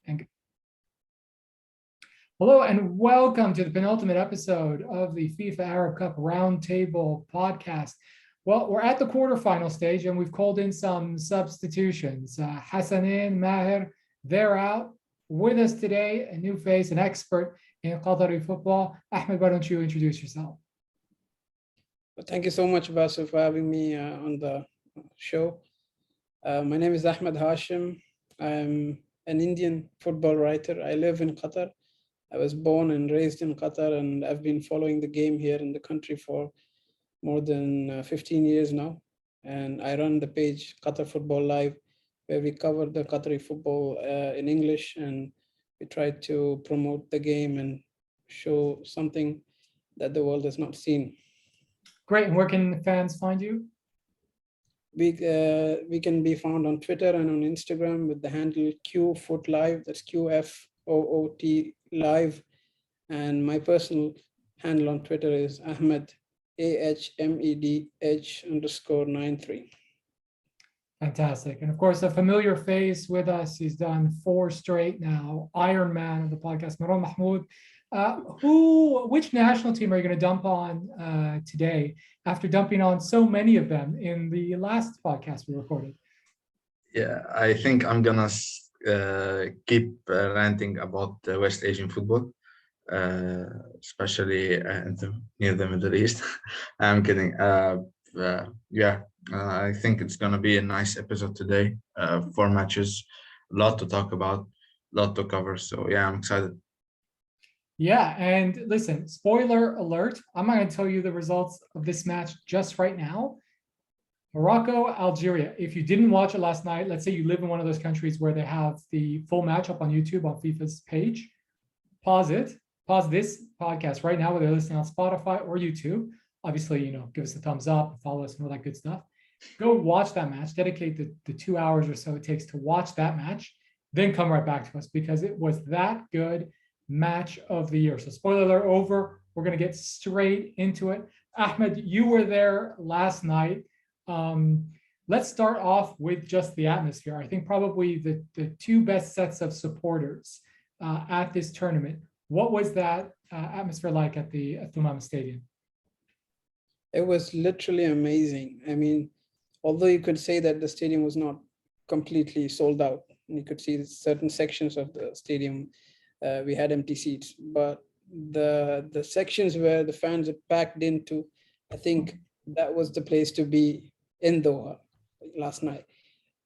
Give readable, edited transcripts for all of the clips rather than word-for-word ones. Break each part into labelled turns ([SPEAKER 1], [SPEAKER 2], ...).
[SPEAKER 1] And hello and welcome to the penultimate episode of the FIFA Arab Cup Roundtable podcast. Well, we're at the quarterfinal stage and we've called in some substitutions. Hassanane, Maher, they're out. With us today, a new face, an expert in Qatari football. Ahmed, why don't you introduce yourself?
[SPEAKER 2] Well, thank you so much, Basu, for having me on the show. My name is Ahmed Hashim. I'm an Indian football writer. I live in Qatar. I was born and raised in Qatar, and I've been following the game here in the country for more than 15 years now. And I run the page Qatar Football Live, where we cover the Qatari football in English, and we try to promote the game and show something that the world has not seen.
[SPEAKER 1] Great. And where can fans find you?
[SPEAKER 2] We can be found on Twitter and on Instagram with the handle QFootLive. That's QFOOT Live. And my personal handle on Twitter is Ahmed AHMEDH_93.
[SPEAKER 1] Fantastic. And of course, a familiar face with us. He's done 4 straight now. Iron Man of the podcast, Maroun Mahfoud. Which national team are you going to dump on today after dumping on so many of them in the last podcast we recorded?
[SPEAKER 3] Yeah, I think I'm gonna keep ranting about West Asian football, especially near the Middle East. I'm kidding. I think it's gonna be a nice episode today. 4 matches, a lot to talk about, a lot to cover. So yeah, I'm excited.
[SPEAKER 1] Yeah, and listen, spoiler alert, I'm not going to tell you the results of this match just right now. Morocco-Algeria. If you didn't watch it last night, let's say you live in one of those countries where they have the full match up on YouTube on FIFA's page, pause this podcast right now, whether you're listening on Spotify or YouTube. Obviously, give us a thumbs up, follow us, and all that good stuff. Go watch that match, dedicate the 2 hours or so it takes to watch that match, then come right back to us because it was that good. Match of the year. So spoiler alert over. We're going to get straight into it. Ahmed, you were there last night. Let's start off with just the atmosphere. I think probably the 2 best sets of supporters at this tournament. What was that atmosphere like at the Thumama Stadium?
[SPEAKER 2] It was literally amazing. I mean, although you could say that the stadium was not completely sold out, and you could see certain sections of the stadium we had empty seats, but the sections where the fans are packed into, I think that was the place to be in Doha last night.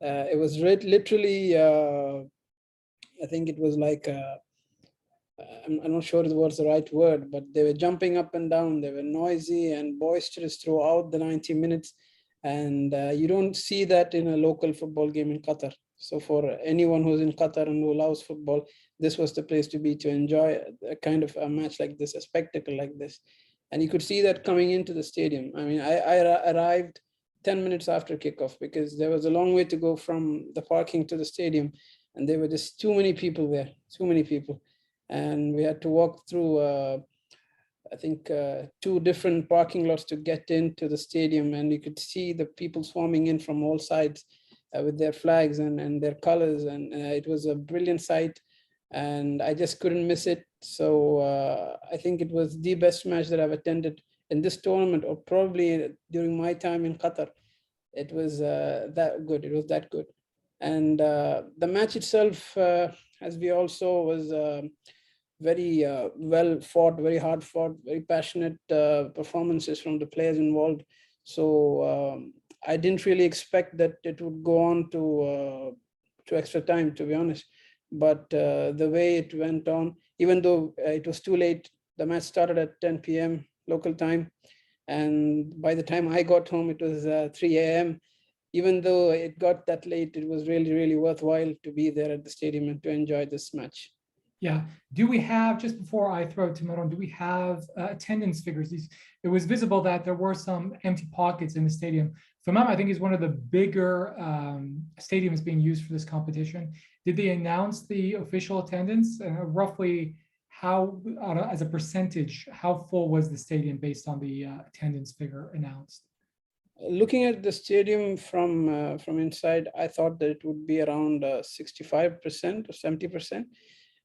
[SPEAKER 2] It was literally, I think it was like, I'm not sure what's the right word, but they were jumping up and down. They were noisy and boisterous throughout the 90 minutes. And you don't see that in a local football game in Qatar. So for anyone who's in Qatar and who loves football, this was the place to be to enjoy a kind of a match like this, a spectacle like this. And you could see that coming into the stadium. I mean, I arrived 10 minutes after kickoff because there was a long way to go from the parking to the stadium. And there were just too many people there, too many people. And we had to walk through, I think, 2 different parking lots to get into the stadium. And you could see the people swarming in from all sides with their flags and their colors. And it was a brilliant sight. And I just couldn't miss it. So I think it was the best match that I've attended in this tournament, or probably during my time in Qatar. It was that good. It was that good. And the match itself, as we all saw, was very well fought, very hard fought, very passionate performances from the players involved. So I didn't really expect that it would go on to extra time, to be honest. But the way it went on, even though it was too late, the match started at 10 p.m. local time. And by the time I got home, it was 3 a.m. Even though it got that late, it was really, really worthwhile to be there at the stadium and to enjoy this match.
[SPEAKER 1] Yeah. Do we have, just before I throw it to Maroun, do we have attendance figures? It was visible that there were some empty pockets in the stadium. Thumama, I think, is one of the bigger stadiums being used for this competition. Did they announce the official attendance? Roughly how, as a percentage, how full was the stadium based on the attendance figure announced?
[SPEAKER 2] Looking at the stadium from inside, I thought that it would be around 65% or 70%.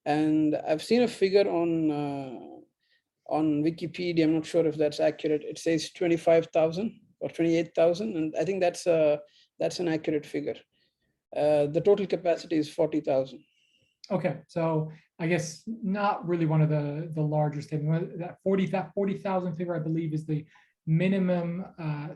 [SPEAKER 2] And I've seen a figure on Wikipedia. I'm not sure if that's accurate. It says 25,000 or 28,000, and I think that's an accurate figure. The total capacity is 40,000.
[SPEAKER 1] Okay, so I guess not really one of the larger stadiums. That 40,000 figure, I believe, is the minimum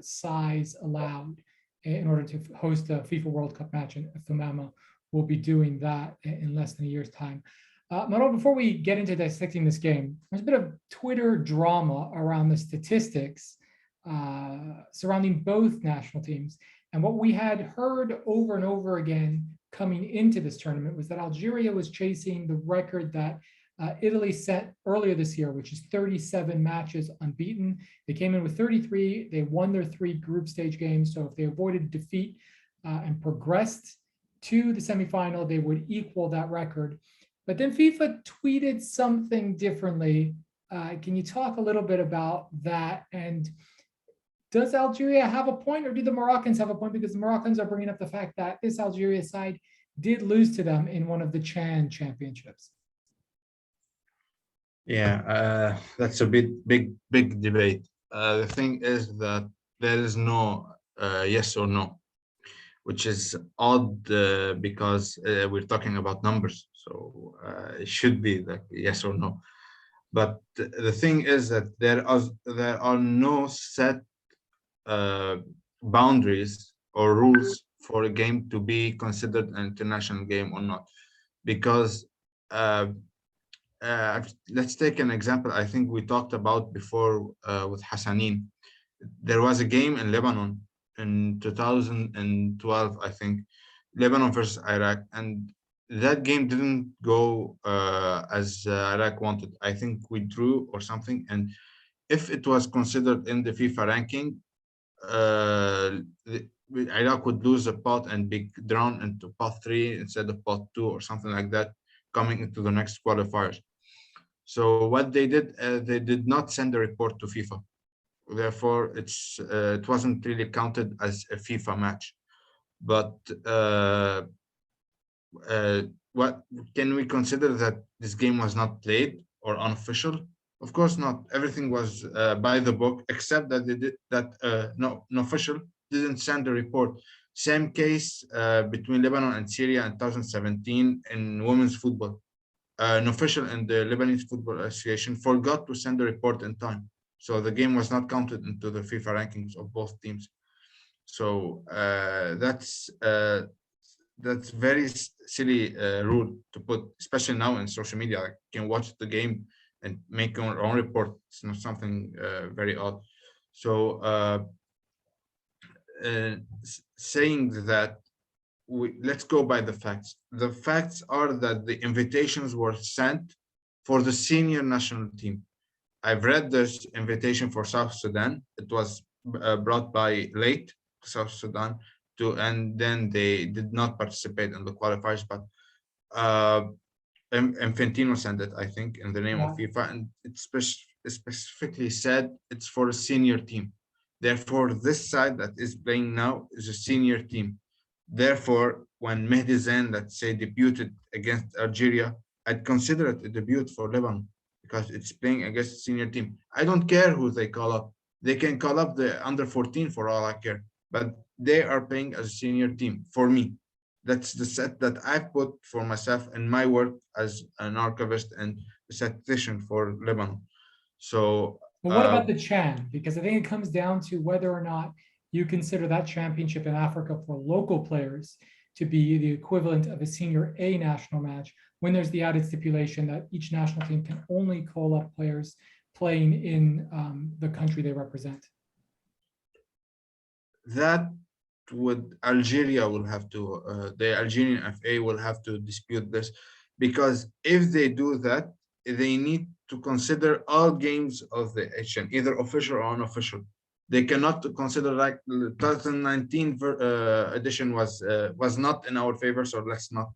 [SPEAKER 1] size allowed in order to host a FIFA World Cup match, and Thumama will be doing that in less than a year's time. Maroun, before we get into dissecting this game, there's a bit of Twitter drama around the statistics surrounding both national teams. And what we had heard over and over again coming into this tournament was that Algeria was chasing the record that Italy set earlier this year, which is 37 matches unbeaten. They came in with 33. They won their 3 group stage games. So if they avoided defeat and progressed to the semifinal, they would equal that record. But then FIFA tweeted something differently. Can you talk a little bit about that? And does Algeria have a point, or do the Moroccans have a point? Because the Moroccans are bringing up the fact that this Algeria side did lose to them in one of the Chan championships.
[SPEAKER 3] Yeah, that's a big debate. The thing is that there is no yes or no, which is odd because we're talking about numbers. So it should be like yes or no. But the thing is that there are no set boundaries or rules for a game to be considered an international game or not. Because let's take an example I think we talked about before with Hassanane. There was a game in Lebanon in 2012, I think, Lebanon versus Iraq, and that game didn't go as Iraq wanted. I think we drew or something, and if it was considered in the FIFA ranking, Iraq would lose a pot and be drawn into pot 3 instead of pot 2 or something like that, coming into the next qualifiers. So what they did not send a report to FIFA. Therefore, it wasn't really counted as a FIFA match. But what can we consider that this game was not played or unofficial? Of course not. Everything was by the book, except that they did that no official didn't send a report. Same case between Lebanon and Syria in 2017 in women's football. An official in the Lebanese Football Association forgot to send a report in time. So the game was not counted into the FIFA rankings of both teams. So that's very silly rule to put, especially now in social media. Like, you can watch the game and make your own report. It's not something very odd. So saying that, let's go by the facts. The facts are that the invitations were sent for the senior national team. I've read this invitation for South Sudan. It was brought by late South Sudan and then they did not participate in the qualifiers, but Infantino sent it, I think, in the name of FIFA, and it specifically said it's for a senior team. Therefore, this side that is playing now is a senior team. Therefore, when Mehdi Zain, let's say, debuted against Algeria, I'd consider it a debut for Lebanon because it's playing against a senior team. I don't care who they call up. They can call up the under 14 for all I care, but they are playing as a senior team for me. That's the set that I put for myself in my work as an archivist and a statistician for Lebanon. So,
[SPEAKER 1] but what about the Chan? Because I think it comes down to whether or not you consider that championship in Africa for local players to be the equivalent of a senior A national match, when there's the added stipulation that each national team can only call up players playing in the country they represent.
[SPEAKER 3] That Algeria will have to, the Algerian FA will have to dispute this, because if they do that, they need to consider all games of the HN, either official or unofficial. They cannot consider like the 2019 edition was not in our favor, so let's not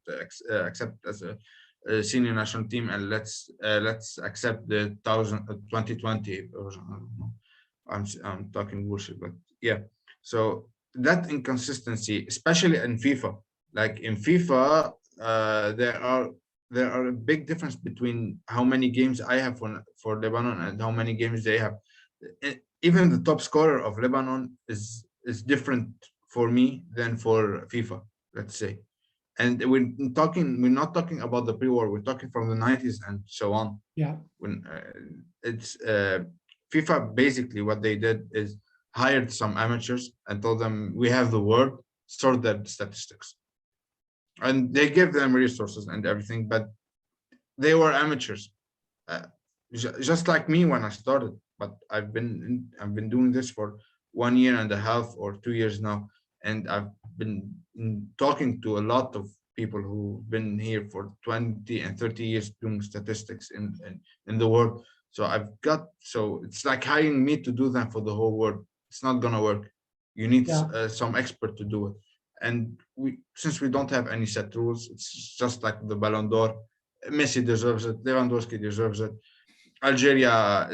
[SPEAKER 3] accept as a senior national team, and let's accept the 2020 version. I don't know. I'm talking bullshit, but yeah. So that inconsistency, especially in FIFA, like in FIFA, there are a big difference between how many games I have for Lebanon and how many games they have. Even the top scorer of Lebanon is different for me than for FIFA, let's say. And we're not talking about the pre-war. We're talking from the 90s and so on.
[SPEAKER 1] Yeah.
[SPEAKER 3] When it's FIFA, basically what they did is hired some amateurs and told them, we have the word, sort their statistics, and they give them resources and everything, but they were amateurs, uh, just like me when I started. But I've been doing this for 1 year and a half or 2 years now, and I've been talking to a lot of people who've been here for 20 and 30 years doing statistics in the world. So so it's like hiring me to do that for the whole world. It's not gonna work. You need
[SPEAKER 1] Yeah.
[SPEAKER 3] some expert to do it. And since we don't have any set rules, it's just like the Ballon d'Or. Messi deserves it. Lewandowski deserves it. Algeria,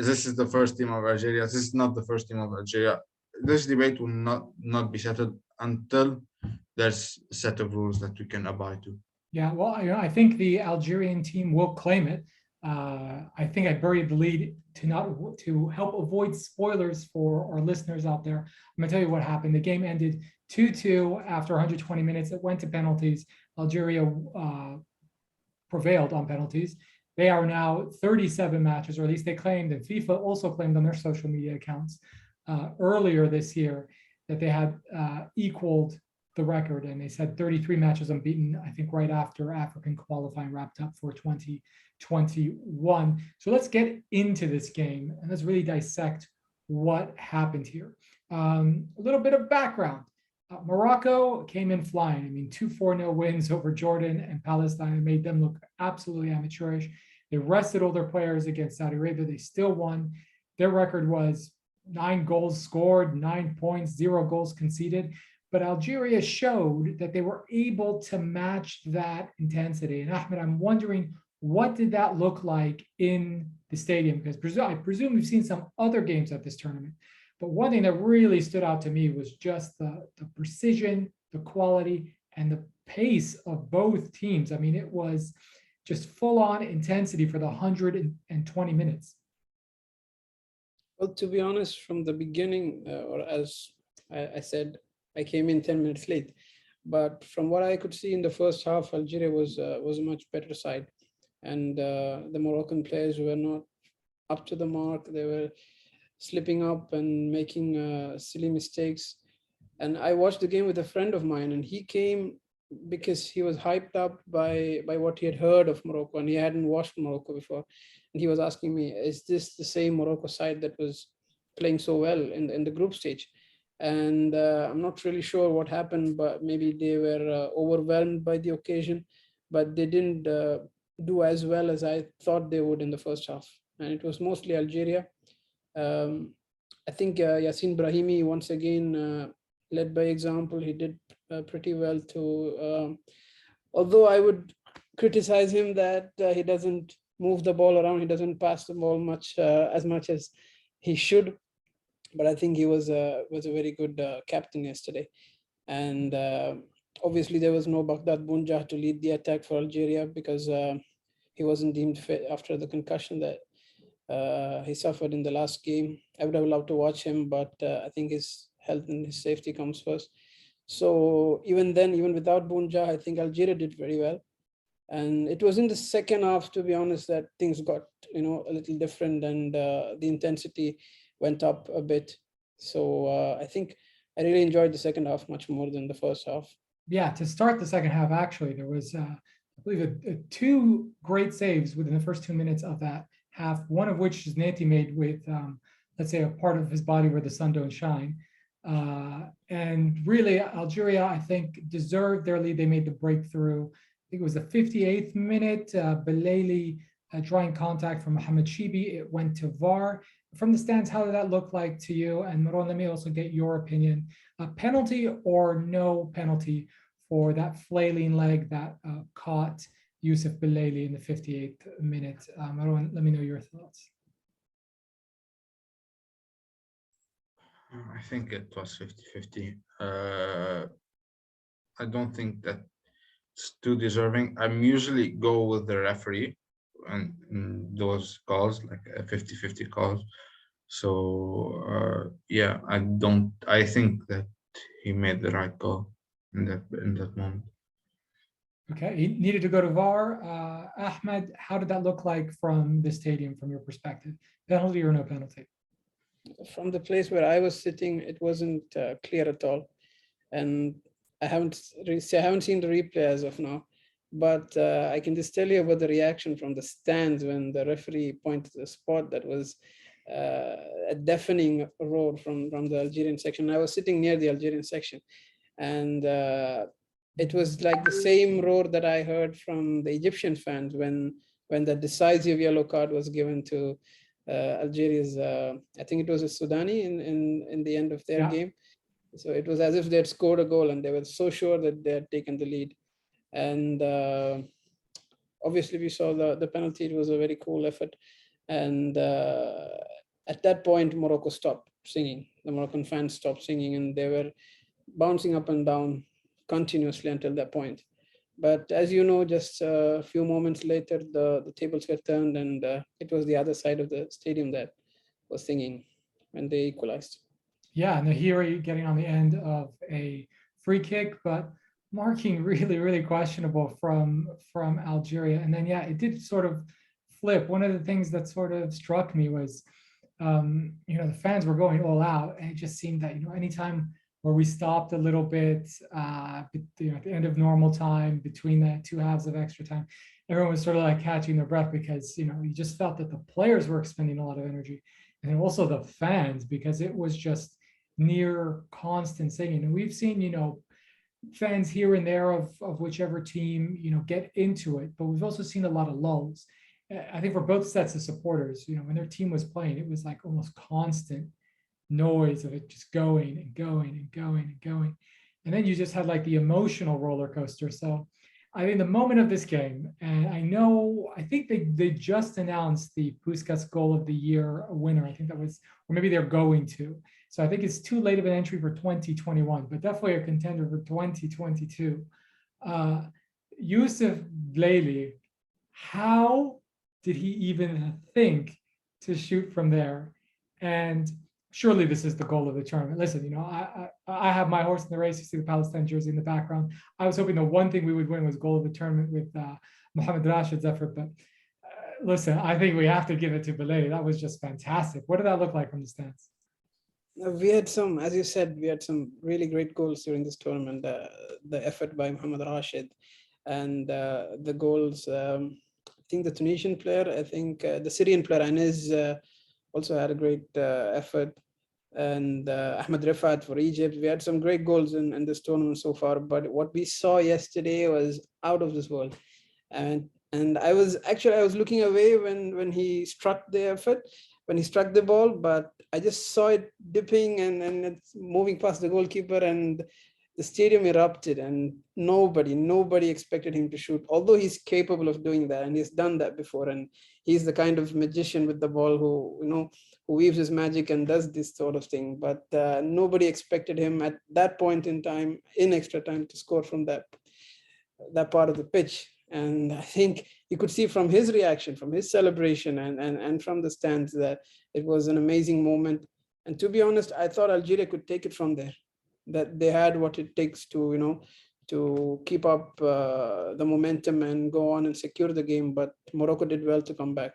[SPEAKER 3] this is the first team of Algeria. This is not the first team of Algeria. This debate will not be settled until there's a set of rules that we can abide to.
[SPEAKER 1] Yeah, well, I think the Algerian team will claim it. I think I buried the lead to help avoid spoilers for our listeners out there. I'm gonna tell you what happened. The game ended 2-2 after 120 minutes. It went to penalties. Algeria prevailed on penalties. They are now 37 matches, or at least they claimed, and FIFA also claimed on their social media accounts earlier this year that they had equaled the record, and they said 33 matches unbeaten, I think right after African qualifying wrapped up for 2021. So let's get into this game and let's really dissect what happened here. A little bit of background. Morocco came in flying. I mean, 2-4-0 wins over Jordan and Palestine and made them look absolutely amateurish. They rested all their players against Saudi Arabia. They still won. Their record was 9 goals scored, 9 points, 0 goals conceded. But Algeria showed that they were able to match that intensity. And Ahmed, I'm wondering, what did that look like in the stadium? Because I presume we've seen some other games at this tournament. But one thing that really stood out to me was just the precision, the quality, and the pace of both teams. I mean, it was just full-on intensity for the 120 minutes.
[SPEAKER 2] Well, to be honest, from the beginning, or as I said, I came in 10 minutes late. But from what I could see in the first half, Algeria was a much better side. And the Moroccan players were not up to the mark. They were slipping up and making silly mistakes. And I watched the game with a friend of mine, and he came because he was hyped up by what he had heard of Morocco, and he hadn't watched Morocco before. And he was asking me, is this the same Morocco side that was playing so well in the group stage? And I'm not really sure what happened, but maybe they were overwhelmed by the occasion, but they didn't do as well as I thought they would in the first half. And it was mostly Algeria. I think Yassin Brahimi, once again, led by example. He did pretty well too. Although I would criticize him that he doesn't move the ball around, he doesn't pass the ball as much as he should. But I think he was a very good captain yesterday. And obviously there was no Baghdad Bunjah to lead the attack for Algeria because he wasn't deemed fit after the concussion that he suffered in the last game. I would have loved to watch him, but I think his health and his safety comes first. So even then, even without Bunjah, I think Algeria did very well. And it was in the second half, to be honest, that things got a little different, and the intensity went up a bit. So I think I really enjoyed the second half much more than the first half.
[SPEAKER 1] Yeah, to start the second half, actually, there was, I believe, 2 great saves within the first 2 minutes of that half, one of which Neti made with, let's say, a part of his body where the sun don't shine. And really, Algeria, I think, deserved their lead. They made the breakthrough. I think it was the 58th minute, Belali drawing contact from Mohamed Shibi. It went to VAR. From the stands, how did that look like to you? And Maroun, let me also get your opinion. A penalty or no penalty for that flailing leg that caught Youssef Belali in the 58th minute? Maroun, let me know your thoughts.
[SPEAKER 3] I think it was 50-50. I don't think that it's too deserving. I'm usually go with the referee and in those calls, like a 50-50 calls. So yeah, I think that he made the right call in that moment.
[SPEAKER 1] Okay, he needed to go to VAR. Ahmed, how did that look like from the stadium, from your perspective? Penalty or no penalty?
[SPEAKER 2] From the place where I was sitting, it wasn't clear at all, and I haven't seen the replay as of now. But I can just tell you about the reaction from the stands when the referee pointed to the spot. That was a deafening roar from the Algerian section. I was sitting near the Algerian section, and it was like the same roar that I heard from the Egyptian fans when the decisive yellow card was given to Algeria's, I think it was a Sudani in the end of their game. So it was as if they had scored a goal and they were so sure that they had taken the lead. And obviously we saw the penalty. It was a very cool effort. And at that point, Morocco stopped singing. The Moroccan fans stopped singing and they were bouncing up and down continuously until that point. But as you know, just a few moments later, the tables were turned and it was the other side of the stadium that was singing when they equalized.
[SPEAKER 1] Yeah, Nahiri getting on the end of a free kick, but marking really questionable from Algeria. And then, yeah, it did sort of flip. One of the things that sort of struck me was, the fans were going all out, and it just seemed that, anytime where we stopped a little bit, at the end of normal time, between the two halves of extra time, everyone was sort of like catching their breath because, you just felt that the players were expending a lot of energy. And then also the fans, because it was just near constant singing. And we've seen, fans here and there of whichever team, get into it, but we've also seen a lot of lulls. I think for both sets of supporters, when their team was playing, it was like almost constant noise of it just going and going and going and going. And then you just had like the emotional roller coaster. So I think the moment of this game, and I think they just announced the Puskas Goal of the Year winner. I think that was, or maybe they're going to. So I think it's too late of an entry for 2021, but definitely a contender for 2022. Youssef Blaili, how did he even think to shoot from there? And surely this is the goal of the tournament. Listen, I have my horse in the race. You see the Palestine jersey in the background. I was hoping the one thing we would win was goal of the tournament with Mohamed Rashid's effort. But listen, I think we have to give it to Belay. That was just fantastic. What did that look like from the stands?
[SPEAKER 2] We had some, as you said, we had some really great goals during this tournament. The effort by Mohamed Rashid and the goals. I think the Tunisian player, I think the Syrian player, Anis, also had a great effort. And Ahmed Rifat for Egypt. We had some great goals in this tournament so far, but what we saw yesterday was out of this world. And I was looking away when he struck the effort, when he struck the ball, but I just saw it dipping and it's moving past the goalkeeper, and the stadium erupted, and nobody expected him to shoot, although he's capable of doing that and he's done that before, and he's the kind of magician with the ball who weaves his magic and does this sort of thing. But nobody expected him at that point in time, in extra time, to score from that part of the pitch. And I think you could see from his reaction, from his celebration, and from the stands, that it was an amazing moment. And to be honest, I thought Algeria could take it from there, that they had what it takes to keep up the momentum and go on and secure the game. But Morocco did well to come back.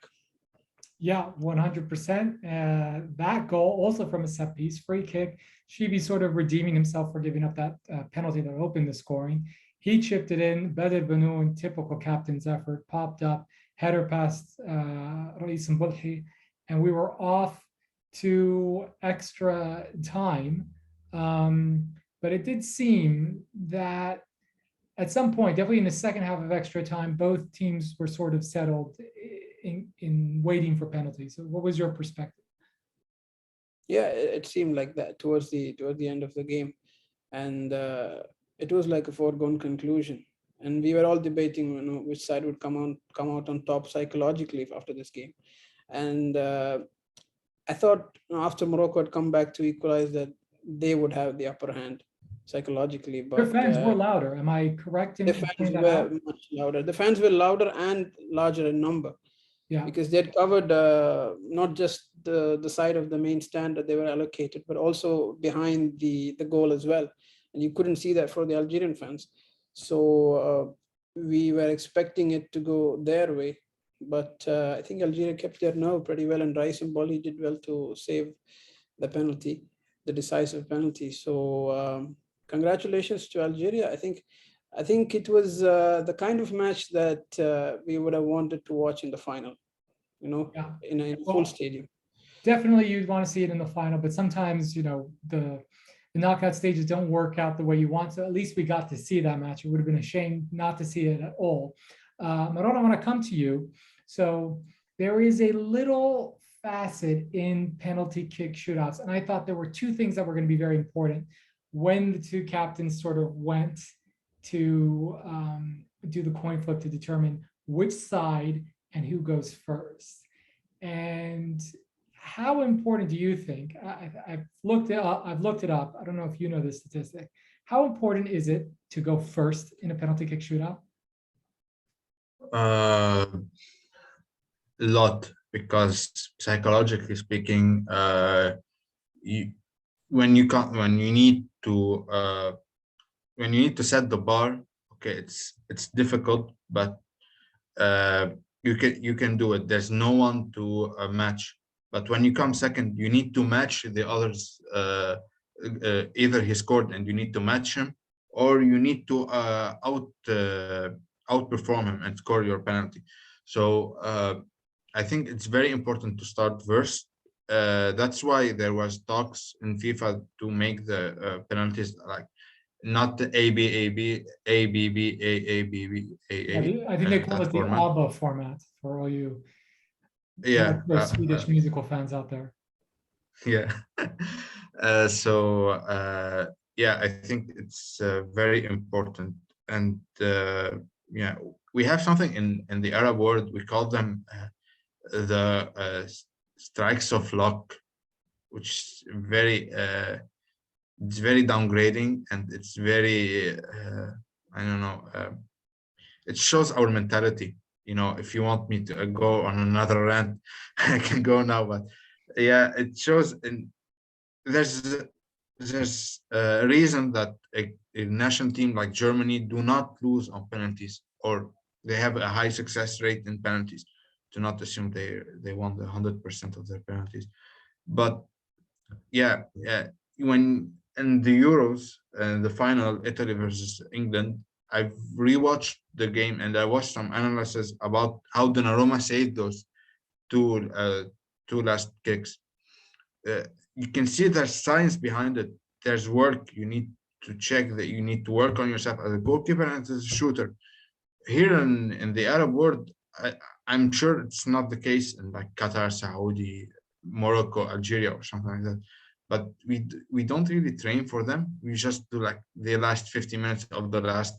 [SPEAKER 1] Yeah, 100%. That goal also from a set piece, free kick. Shibi sort of redeeming himself for giving up that penalty that opened the scoring. He chipped it in. Badr Banoun, typical captain's effort, popped up, header past Rais Mbulhi, and we were off to extra time. But it did seem that at some point, definitely in the second half of extra time, both teams were sort of settled in waiting for penalties. So what was your perspective?
[SPEAKER 2] Yeah, it seemed like that towards the end of the game, and it was like a foregone conclusion. And we were all debating, which side would come out on top psychologically after this game. And I thought after Morocco had come back to equalize that they would have the upper hand psychologically,
[SPEAKER 1] Their
[SPEAKER 2] but
[SPEAKER 1] fans were louder. Am I correct in
[SPEAKER 2] the fans
[SPEAKER 1] pointing that
[SPEAKER 2] were
[SPEAKER 1] out?
[SPEAKER 2] much louder. The fans were louder and larger in number
[SPEAKER 1] Yeah,
[SPEAKER 2] because they had covered not just the side of the main stand that they were allocated, but also behind the goal as well. And you couldn't see that for the Algerian fans. So we were expecting it to go their way. But I think Algeria kept their nerve pretty well, and Rais Mboli did well to save the penalty, the decisive penalty. So congratulations to Algeria. I think it was the kind of match that we would have wanted to watch in the final,
[SPEAKER 1] yeah.
[SPEAKER 2] in a
[SPEAKER 1] Well,
[SPEAKER 2] full stadium.
[SPEAKER 1] Definitely you'd want to see it in the final, but sometimes, the knockout stages don't work out the way you want. So at least we got to see that match. It would have been a shame not to see it at all. Maroun, I want to come to you. So there is a little facet in penalty kick shootouts. And I thought there were two things that were going to be very important when the two captains sort of went to do the coin flip to determine which side and who goes first. And how important do you think? I've looked it up. I don't know if you know this statistic. How important is it to go first in a penalty kick shootout?
[SPEAKER 3] A lot, because psychologically speaking, you, when you need to set the bar, okay, it's difficult, but you can do it. There's no one to match. But when you come second, you need to match the others. Either he scored and you need to match him, or you need to outperform him and score your penalty. So I think it's very important to start first. That's why there was talks in FIFA to make the penalties like not the ABB.
[SPEAKER 1] I think they call it the
[SPEAKER 3] format.
[SPEAKER 1] ABBA format for all you
[SPEAKER 3] Yeah,
[SPEAKER 1] Swedish musical fans out there.
[SPEAKER 3] yeah. Yeah, I think it's very important. And yeah, we have something in the Arab world. We call them the strikes of luck, which is it's very downgrading, and it's very I don't know. It shows our mentality. If you want me to go on another rant, I can go now. But yeah, it shows. There's a reason that a national team like Germany do not lose on penalties, or they have a high success rate in penalties. Do not assume they won the 100% of their penalties. But yeah, when in the Euros and the final, Italy versus England, I've rewatched the game and I watched some analysis about how Donnarumma saved those two last kicks. You can see there's science behind it. There's work. You need to check that. You need to work on yourself as a goalkeeper and as a shooter. Here in the Arab world, I'm sure it's not the case in like Qatar, Saudi, Morocco, Algeria, or something like that. But we don't really train for them. We just do like the last 50 minutes of the last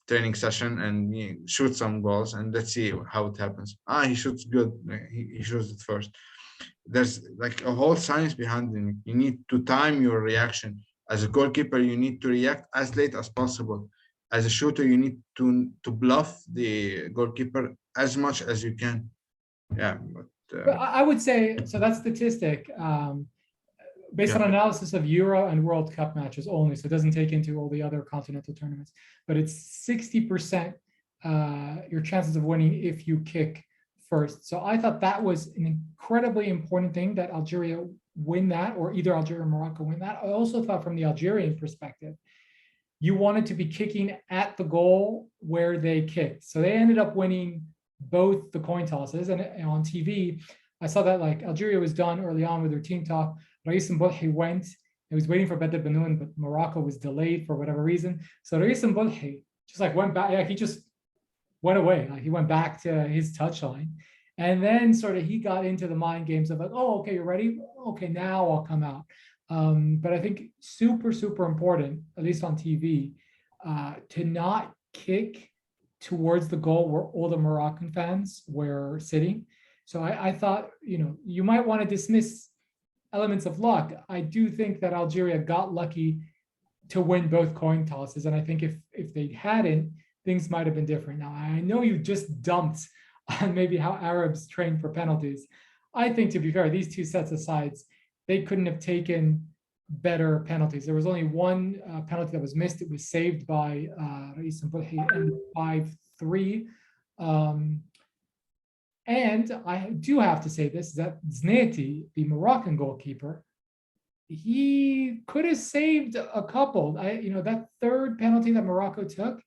[SPEAKER 3] training session and shoot some goals, and let's see how it happens. He shoots good. He shoots it first. There's like a whole science behind it. You need to time your reaction. As a goalkeeper, you need to react as late as possible. As a shooter, you need to bluff the goalkeeper as much as you can. Yeah,
[SPEAKER 1] But I would say, so that statistic, based on analysis of Euro and World Cup matches only, so it doesn't take into all the other continental tournaments, but it's 60% your chances of winning if you kick first. So I thought that was an incredibly important thing that Algeria win that, or either Algeria or Morocco win that. I also thought from the Algerian perspective, you wanted to be kicking at the goal where they kicked. So they ended up winning both the coin tosses, and on TV, I saw that like Algeria was done early on with their team talk. Rais Mboli went. He was waiting for Bedr Benoun, but Morocco was delayed for whatever reason. So Rais Mboli just like went back. Yeah, he just went away. Like he went back to his touchline, and then sort of he got into the mind games of like, oh, okay, you're ready. Okay, now I'll come out. But I think super important, at least on TV, to not kick towards the goal where all the Moroccan fans were sitting. So I thought, you might want to dismiss elements of luck. I do think that Algeria got lucky to win both coin tosses. And I think if they hadn't, things might have been different. Now, I know you just dumped on maybe how Arabs train for penalties. I think, to be fair, these two sets of sides, they couldn't have taken better penalties. There was only one penalty that was missed. It was saved by Rais Mpulhi and 5-3. And I do have to say this, that Zneti, the Moroccan goalkeeper, he could have saved a couple. That third penalty that Morocco took,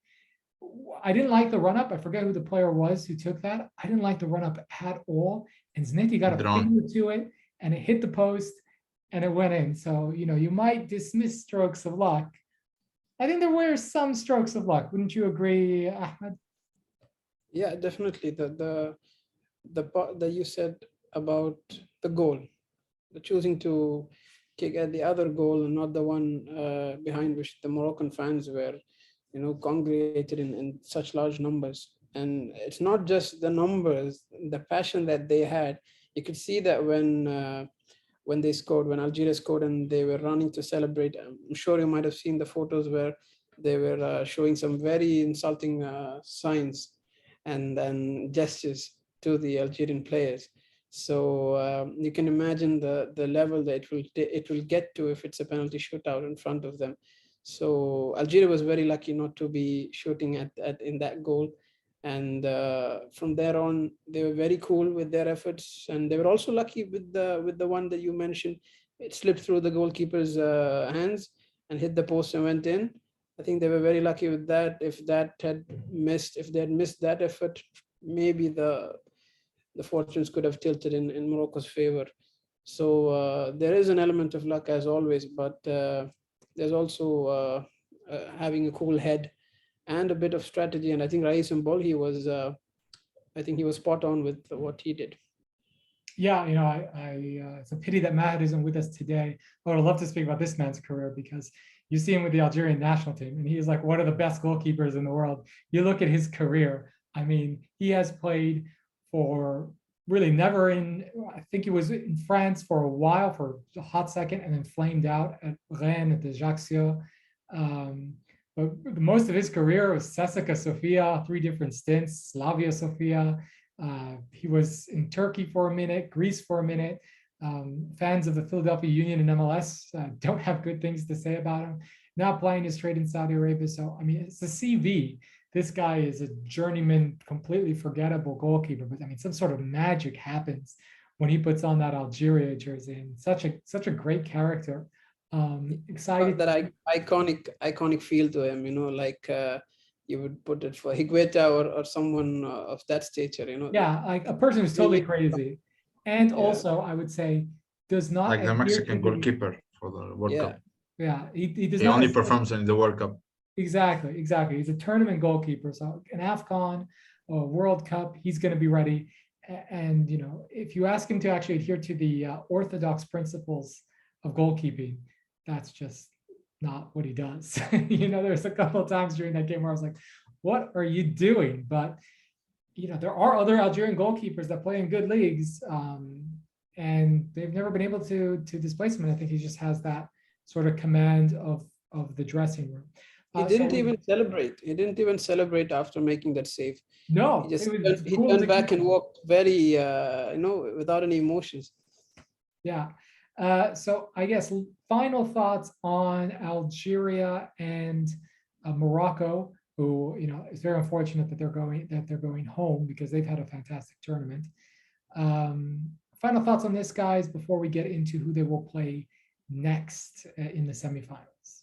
[SPEAKER 1] I didn't like the run-up. I forget who the player was who took that. I didn't like the run-up at all. And Zneti got a finger to it, and it hit the post, and it went in. So, you might dismiss strokes of luck. I think there were some strokes of luck. Wouldn't you agree, Ahmed?
[SPEAKER 2] Yeah, definitely. The part that you said about the goal, the choosing to kick at the other goal and not the one behind which the Moroccan fans were, congregated in such large numbers. And it's not just the numbers, the passion that they had. You could see that when they scored, when Algeria scored and they were running to celebrate. I'm sure you might have seen the photos where they were showing some very insulting signs and gestures to the Algerian players. So you can imagine the level that it will get to if it's a penalty shootout in front of them. So Algeria was very lucky not to be shooting in that goal. And from there on, they were very cool with their efforts. And they were also lucky with the one that you mentioned. It slipped through the goalkeeper's hands and hit the post and went in. I think they were very lucky with that. If they had missed that effort, maybe the fortunes could have tilted in Morocco's favor. So there is an element of luck as always, but there's also having a cool head and a bit of strategy. And I think Rais Mpulhi was, I think he was spot on with what he did.
[SPEAKER 1] Yeah, it's a pity that Maher isn't with us today. I would love to speak about this man's career, because you see him with the Algerian national team, and he is like one of the best goalkeepers in the world. You look at his career. I mean, he has played for really never in, I think he was in France for a while, for a hot second, and then flamed out at Rennes, at the Ajaccio. But most of his career was CSKA Sofia, 3 different stints, Slavia Sofia. He was in Turkey for a minute, Greece for a minute. Fans of the Philadelphia Union and MLS don't have good things to say about him. Now playing his trade in Saudi Arabia. So, I mean, it's a CV. This guy is a journeyman, completely forgettable goalkeeper. But I mean, some sort of magic happens when he puts on that Algeria jersey, and such a great character. Excited.
[SPEAKER 2] That iconic feel to him, like you would put it for Higuita or someone of that stature,
[SPEAKER 1] Yeah, like a person who's totally crazy. And also, I would say, does not
[SPEAKER 3] like the Mexican goalkeeper for the World Cup.
[SPEAKER 1] Yeah, he does
[SPEAKER 3] he
[SPEAKER 1] not
[SPEAKER 3] only performs in the World Cup.
[SPEAKER 1] Exactly. He's a tournament goalkeeper. So an AFCON, a World Cup, he's going to be ready. And, if you ask him to actually adhere to the orthodox principles of goalkeeping, that's just not what he does. There's a couple of times during that game where I was like, what are you doing? But, there are other Algerian goalkeepers that play in good leagues, and they've never been able to displace him. And I think he just has that sort of command of the dressing room.
[SPEAKER 2] He didn't even celebrate. He didn't even celebrate after making that save.
[SPEAKER 1] No,
[SPEAKER 2] he turned back and walked very, without any emotions.
[SPEAKER 1] Yeah. So I guess final thoughts on Algeria and Morocco, who it's very unfortunate that they're going home, because they've had a fantastic tournament. Final thoughts on this, guys, before we get into who they will play next in the semifinals.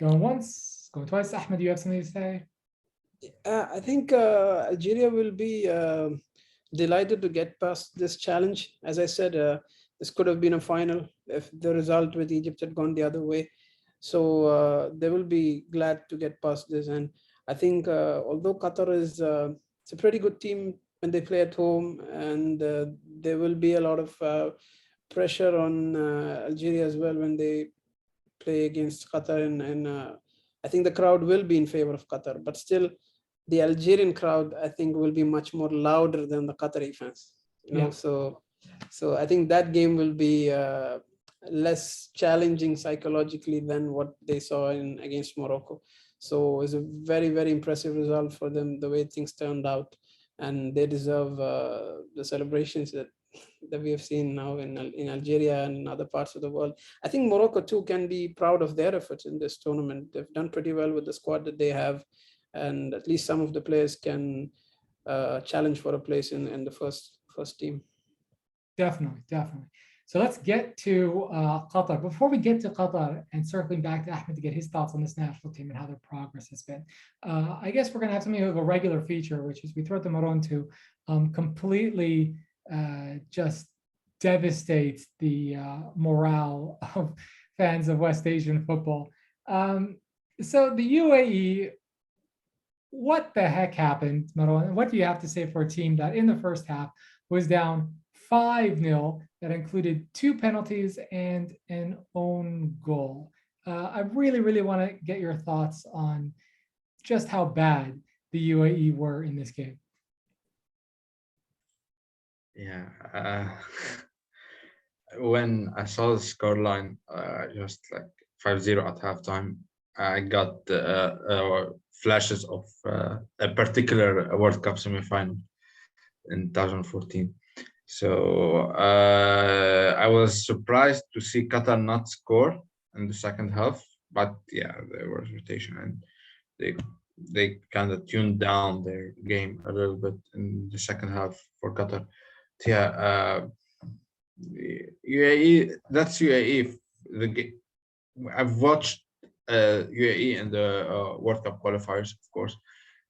[SPEAKER 1] Going once, going twice. Ahmed, do you have something to say?
[SPEAKER 2] I think Algeria will be delighted to get past this challenge. As I said, this could have been a final if the result with Egypt had gone the other way. So they will be glad to get past this. And I think although Qatar is it's a pretty good team when they play at home, and there will be a lot of pressure on Algeria as well when they play against Qatar, and I think the crowd will be in favor of Qatar. But still, the Algerian crowd, I think, will be much more louder than the Qatari fans. So I think that game will be less challenging psychologically than what they saw against Morocco. So it's a very, very impressive result for them, the way things turned out, and they deserve the celebrations that we have seen now in Algeria and in other parts of the world. I think Morocco too can be proud of their efforts in this tournament. They've done pretty well with the squad that they have, and at least some of the players can challenge for a place in the first team.
[SPEAKER 1] Definitely. So let's get to Qatar. Before we get to Qatar and circling back to Ahmed to get his thoughts on this national team and how their progress has been, I guess we're going to have something of a regular feature, which is we throw it to Maroun to completely just devastate the morale of fans of West Asian football. So the UAE, what the heck happened, Maroun? What do you have to say for a team that in the first half was down 5-0, that included 2 penalties and an own goal? I really want to get your thoughts on just how bad the UAE were in this game.
[SPEAKER 3] Yeah, when I saw the scoreline, just like 5-0 at halftime, I got flashes of a particular World Cup semi-final in 2014. So I was surprised to see Qatar not score in the second half, but yeah, there was rotation and they kind of tuned down their game a little bit in the second half for Qatar. Yeah, UAE, that's UAE. I've watched UAE in the World Cup qualifiers, of course.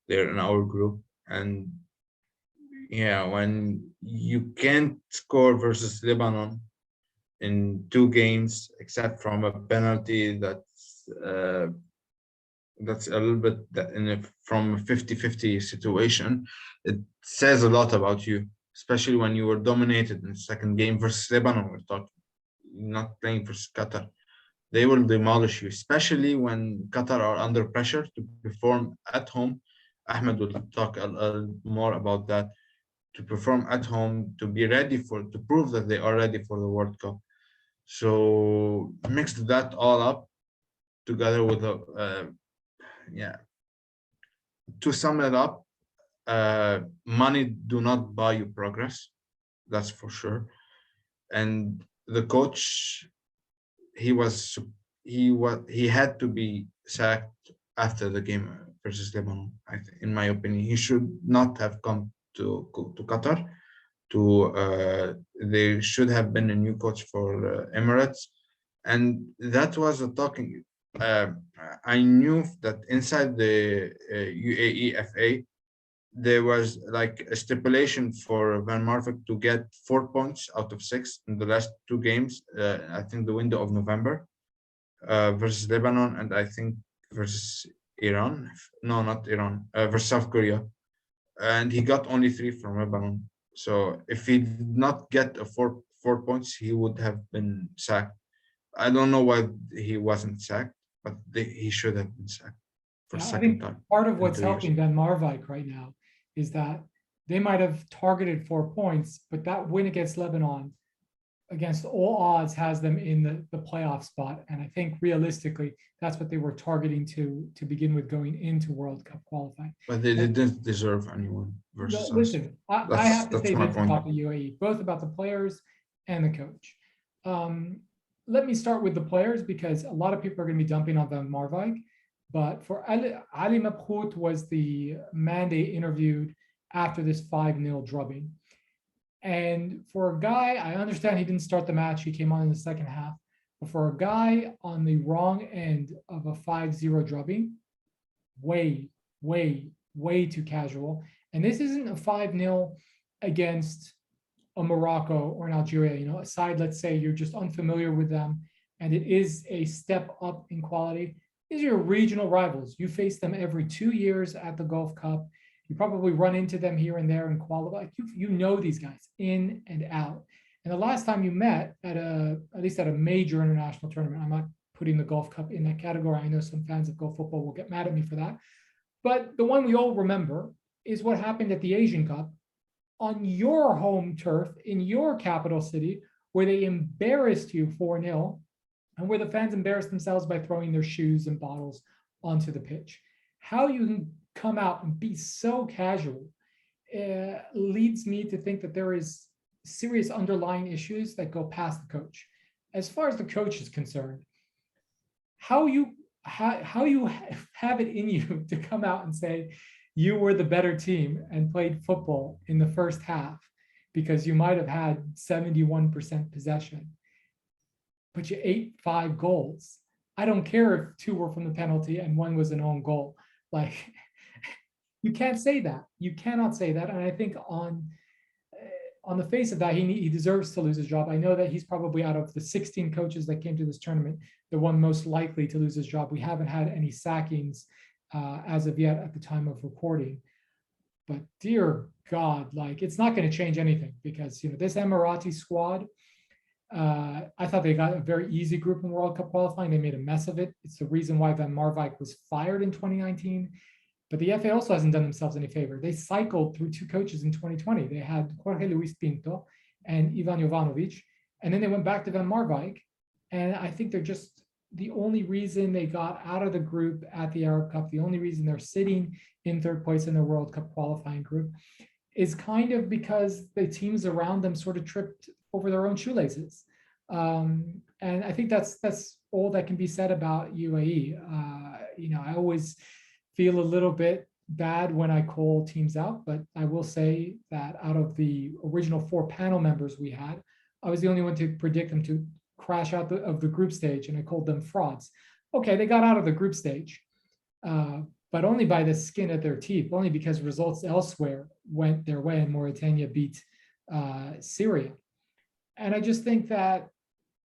[SPEAKER 3] They're in our group, and yeah, when you can't score versus Lebanon in 2 games, except from a penalty that's a little bit from a 50-50 situation, it says a lot about you, especially when you were dominated in the second game versus Lebanon. We're talking, not playing versus Qatar. They will demolish you, especially when Qatar are under pressure to perform at home. Ahmed will talk a more about that. To perform at home, to be ready to prove that they are ready for the World Cup. So mix that all up together with to sum it up, money do not buy you progress, that's for sure. And the coach, he had to be sacked after the game versus Lebanon. I think, in my opinion, he should not have come to Qatar. There should have been a new coach for Emirates, and that was a talking. I knew that inside the UAE FA, there was like a stipulation for Van Marwijk to get 4 points out of 6 in the last 2 games. I think the window of November versus Lebanon, and I think versus Iran. No, not Iran. Versus South Korea. And he got only 3 from Lebanon. So if he did not get a 4 points, he would have been sacked. I don't know why he wasn't sacked, but he should have been sacked for
[SPEAKER 1] Yeah,
[SPEAKER 3] second time.
[SPEAKER 1] Part of what's helping Van Marwijk right now is that they might have targeted 4 points, but that win against Lebanon, against all odds, has them in the playoff spot. And I think realistically, that's what they were targeting to begin with going into World Cup qualifying.
[SPEAKER 3] But they didn't deserve anyone versus us.
[SPEAKER 1] Listen, I have to say this about the UAE, both about the players and the coach. Let me start with the players, because a lot of people are going to be dumping on Van Marwijk. But for Ali Mahfoud was the man they interviewed after this 5-0 drubbing. And for a guy, I understand he didn't start the match. He came on in the second half. But for a guy on the wrong end of a 5-0 drubbing, way too casual. And this isn't a 5-0 against a Morocco or an Algeria, a side, let's say you're just unfamiliar with them, and it is a step up in quality. These are your regional rivals. You face them every 2 years at the Gulf Cup. You probably run into them here and there and qualify. You know these guys in and out. And the last time you met at least at a major international tournament, I'm not putting the Gulf Cup in that category. I know some fans of Gulf football will get mad at me for that. But the one we all remember is what happened at the Asian Cup on your home turf in your capital city, where they embarrassed you 4-0, and where the fans embarrassed themselves by throwing their shoes and bottles onto the pitch. How you can come out and be so casual leads me to think that there is serious underlying issues that go past the coach. As far as the coach is concerned, how you have it in you to come out and say you were the better team and played football in the first half because you might have had 71% possession, but you ate 5 goals. I don't care if 2 were from the penalty and 1 was an own goal. Like, you can't say that. You cannot say that. And I think on the face of that, he deserves to lose his job. I know that he's probably, out of the 16 coaches that came to this tournament, the one most likely to lose his job. We haven't had any sackings as of yet at the time of recording. But dear God, like, it's not going to change anything, because, you know, this Emirati squad, I thought they got a very easy group in World Cup qualifying. They made a mess of it. It's the reason why Van Marwijk was fired in 2019. But the FA also hasn't done themselves any favor. They cycled through 2 coaches in 2020. They had Jorge Luis Pinto and Ivan Jovanovic, and then they went back to Van Marwijk. And I think they're just the only reason they got out of the group at the Arab Cup, the only reason they're sitting in 3rd place in the World Cup qualifying group, is kind of because the teams around them sort of tripped over their own shoelaces. And I think that's all that can be said about UAE. You know, I always feel a little bit bad when I call teams out, but I will say that out of the original 4 panel members we had, I was the only one to predict them to crash out of the group stage, and I called them frauds. Okay, they got out of the group stage, but only by the skin of their teeth, only because results elsewhere went their way, and Mauritania beat Syria. And I just think that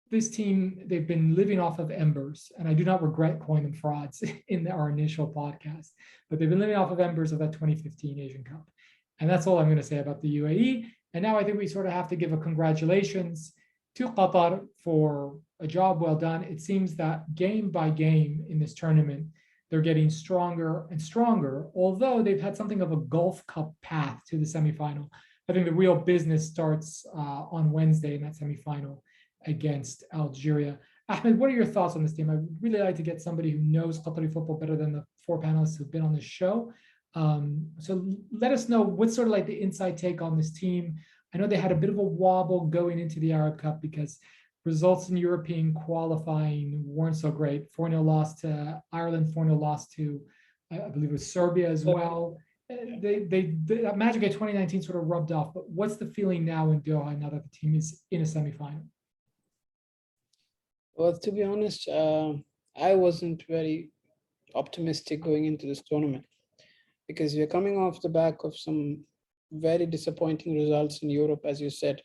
[SPEAKER 1] this team, they've been living off of embers, and I do not regret calling them frauds in our initial podcast, but they've been living off of embers of that 2015 Asian Cup. And that's all I'm going to say about the UAE. And now I think we sort of have to give a congratulations to Qatar for a job well done. It seems that game by game in this tournament, they're getting stronger and stronger, although they've had something of a Gulf Cup path to the semifinal. I think the real business starts on Wednesday in that semifinal against Algeria. Ahmed, what are your thoughts on this team? I'd really like to get somebody who knows Qatari football better than the 4 panelists who've been on this show. So let us know what's sort of like the inside take on this team. I know they had a bit of a wobble going into the Arab Cup because results in European qualifying weren't so great. 4-0 loss to Ireland, 4-0 loss to, I believe it was Serbia as well. That magic at 2019 sort of rubbed off, but what's the feeling now in Doha now that the team is in a semifinal?
[SPEAKER 2] Well, to be honest, I wasn't very optimistic going into this tournament, because we're coming off the back of some very disappointing results in Europe, as you said,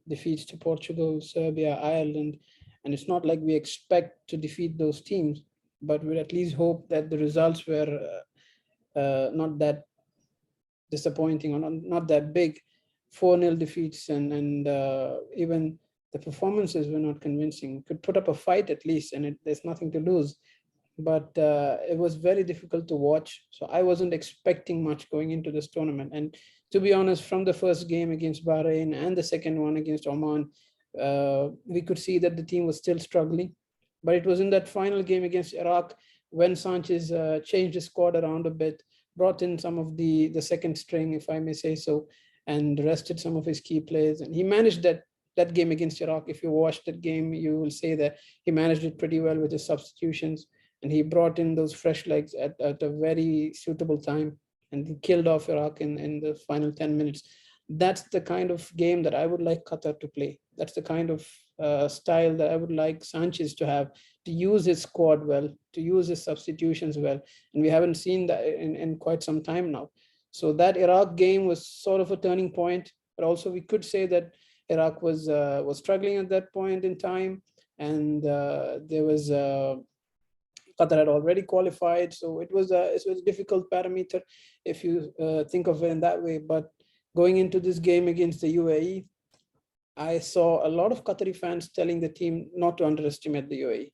[SPEAKER 2] defeats to Portugal, Serbia, Ireland, and it's not like we expect to defeat those teams, but we at least hope that the results were not that disappointing or not that big. 4-0 defeats and even the performances were not convincing. Could put up a fight at least, and there's nothing to lose. But it was very difficult to watch. So I wasn't expecting much going into this tournament. And to be honest, from the first game against Bahrain and the second one against Oman, we could see that the team was still struggling. But it was in that final game against Iraq when Sanchez changed his squad around a bit, brought in some of the second string, if I may say so, and rested some of his key players. And he managed that game against Iraq. If you watched that game, you will say that he managed it pretty well with his substitutions. And he brought in those fresh legs at a very suitable time. And he killed off Iraq in the final 10 minutes. That's the kind of game that I would like Qatar to play. That's the kind of style that I would like Sanchez to have, to use his squad well, to use his substitutions well. And we haven't seen that in quite some time now. So that Iraq game was sort of a turning point, but also we could say that Iraq was struggling at that point in time. And there was Qatar had already qualified. So it was a difficult parameter if you think of it in that way. But going into this game against the UAE, I saw a lot of Qatari fans telling the team not to underestimate the UAE,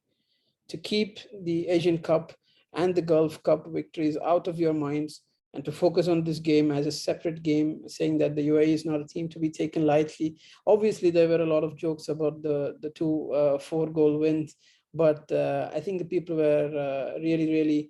[SPEAKER 2] to keep the Asian Cup and the Gulf Cup victories out of your minds, and to focus on this game as a separate game, saying that the UAE is not a team to be taken lightly. Obviously, there were a lot of jokes about the two 4-goal wins, but I think the people were really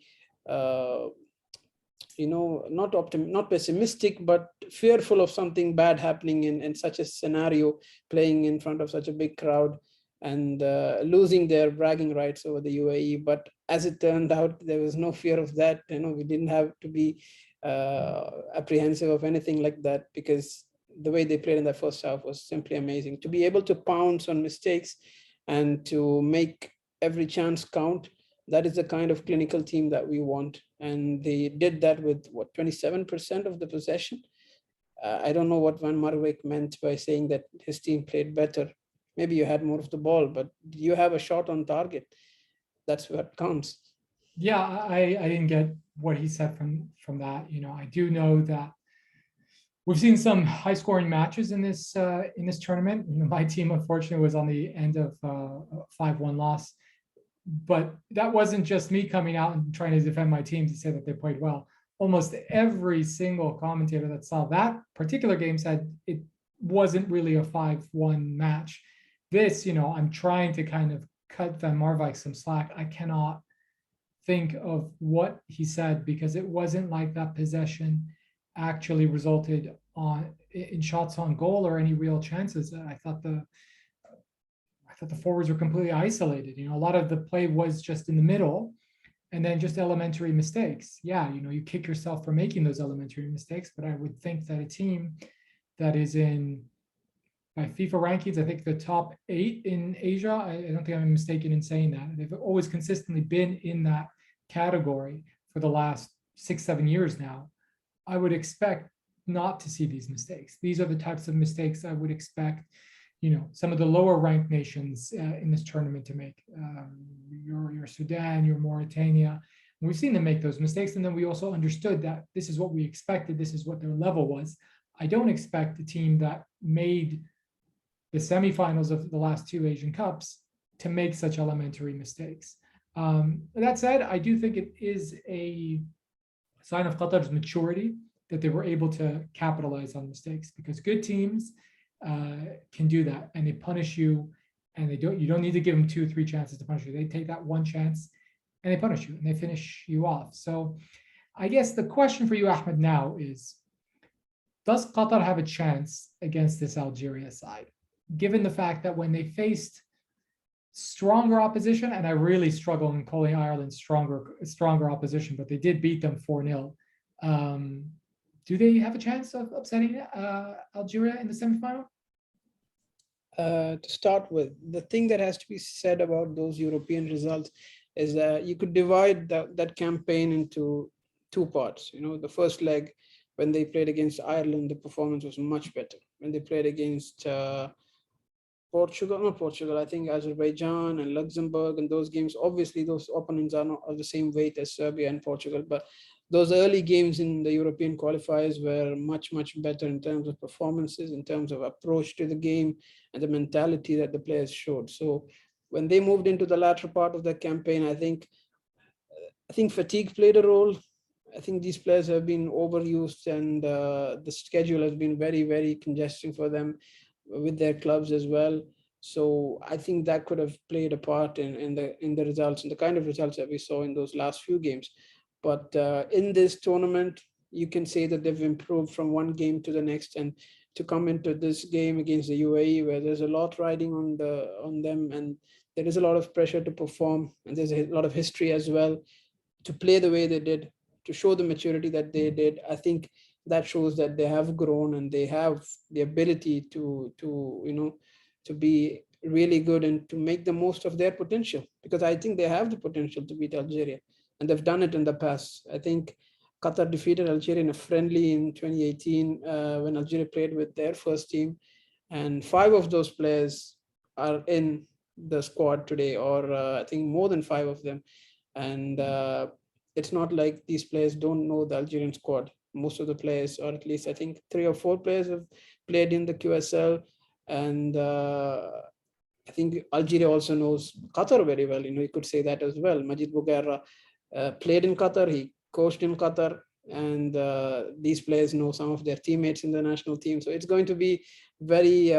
[SPEAKER 2] not pessimistic, but fearful of something bad happening in such a scenario, playing in front of such a big crowd and losing their bragging rights over the UAE. But as it turned out, there was no fear of that. We didn't have to be apprehensive of anything like that, because the way they played in the first half was simply amazing. To be able to pounce on mistakes and to make every chance count, that is the kind of clinical team that we want. And they did that with, 27% of the possession. I don't know what Van Marwijk meant by saying that his team played better. Maybe you had more of the ball, but you have a shot on target. That's what counts.
[SPEAKER 1] Yeah, I didn't get what he said from that. I do know that we've seen some high-scoring matches in this tournament. My team, unfortunately, was on the end of a 5-1 loss. But that wasn't just me coming out and trying to defend my team to say that they played well. Almost every single commentator that saw that particular game said it wasn't really a 5-1 match. This, I'm trying to kind of cut Van Marwijk some slack. I cannot think of what he said, because it wasn't like that possession actually resulted in shots on goal or any real chances. I thought the forwards were completely isolated. A lot of the play was just in the middle, and then just elementary mistakes. Yeah, you kick yourself for making those elementary mistakes, but I would think that a team that is by FIFA rankings, I think the top 8 in Asia, I don't think I'm mistaken in saying that. They've always consistently been in that category for the last 6-7 years now. I would expect not to see these mistakes. These are the types of mistakes I would expect some of the lower ranked nations in this tournament to make. Your Sudan, your Mauritania. We've seen them make those mistakes, and then we also understood that this is what we expected. This is what their level was. I don't expect the team that made the semifinals of the last 2 Asian Cups to make such elementary mistakes. That said, I do think it is a sign of Qatar's maturity that they were able to capitalize on mistakes, because good teams can do that, and they punish you, and you don't need to give them 2 or 3 chances to punish you. They take that one chance and they punish you and they finish you off. So I guess the question for you, Ahmed, now is, does Qatar have a chance against this Algeria side, given the fact that when they faced stronger opposition, and I really struggle in calling Ireland stronger opposition, but they did beat them 4-0. Do they have a chance of upsetting Algeria in the semifinal?
[SPEAKER 2] To start with, the thing that has to be said about those European results is that you could divide that campaign into 2 parts. The first leg, when they played against Ireland, the performance was much better. When they played against I think Azerbaijan and Luxembourg, and those games, obviously those opponents are not of the same weight as Serbia and Portugal, but those early games in the European qualifiers were much better in terms of performances, in terms of approach to the game, and the mentality that the players showed. So when they moved into the latter part of the campaign, I think fatigue played a role. I think these players have been overused, and the schedule has been very congesting for them with their clubs as well. So I think that could have played a part in the results, and the kind of results that we saw in those last few games. But in this tournament, you can say that they've improved from one game to the next, and to come into this game against the UAE, where there's a lot riding on them, and there is a lot of pressure to perform, and there's a lot of history as well, to play the way they did, to show the maturity that they did. I think that shows that they have grown, and they have the ability to be really good and to make the most of their potential, because I think they have the potential to beat Algeria, and they've done it in the past. I think Qatar defeated Algeria in a friendly in 2018 when Algeria played with their first team, and 5 of those players are in the squad today, or I think more than 5 of them. And it's not like these players don't know the Algerian squad. Most of the players, or at least I think 3 or 4 players, have played in the QSL, and I think Algeria also knows Qatar very well. You could say that as well. Majid Bouguerra played in Qatar, he coached in Qatar, and these players know some of their teammates in the national team. So it's going to be very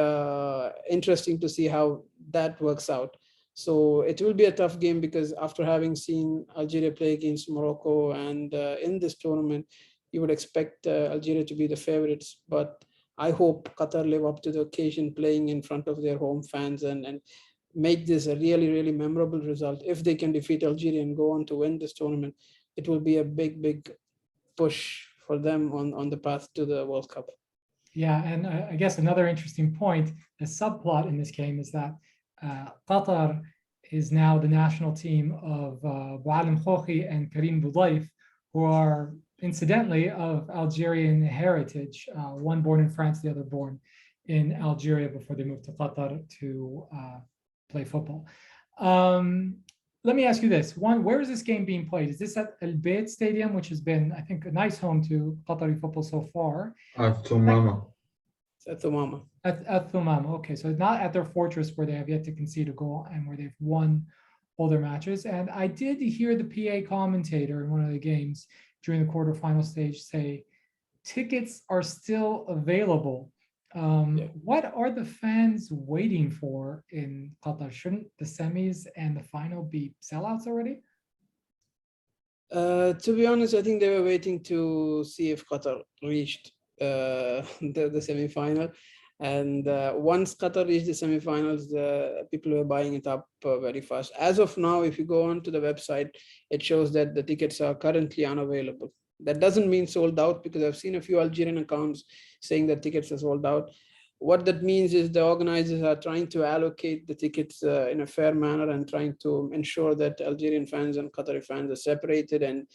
[SPEAKER 2] interesting to see how that works out. So it will be a tough game because after having seen Algeria play against Morocco and in this tournament, you would expect Algeria to be the favorites. But I hope Qatar live up to the occasion, playing in front of their home fans and make this a really, really memorable result. If they can defeat Algeria and go on to win this tournament, it will be a big, big push for them on the path to the World Cup.
[SPEAKER 1] Yeah, and I guess another interesting point, the subplot in this game is that Qatar is now the national team of Boualem Khouki and Karim Boudlaif, who are incidentally of Algerian heritage, one born in France, the other born in Algeria before they moved to Qatar to play football. Let me ask you this. One, where is this game being played? Is this at Al Bayt Stadium, which has been, I think, a nice home to Qatari football so far?
[SPEAKER 3] Thumama.
[SPEAKER 2] It's at Thumama.
[SPEAKER 1] At Thumama. Okay, so not at their fortress where they have yet to concede a goal and where they've won all their matches. And I did hear the PA commentator in one of the games during the quarterfinal stage say tickets are still available. What are the fans waiting for in Qatar? Shouldn't the semis and the final be sellouts already?
[SPEAKER 2] To be honest, I think they were waiting to see if Qatar reached the semi-final. And once Qatar reached the semi-finals, people were buying it up very fast. As of now, if you go onto the website, it shows that the tickets are currently unavailable. That doesn't mean sold out, because I've seen a few Algerian accounts saying that tickets are sold out. What that means is the organizers are trying to allocate the tickets in a fair manner and trying to ensure that Algerian fans and Qatari fans are separated. And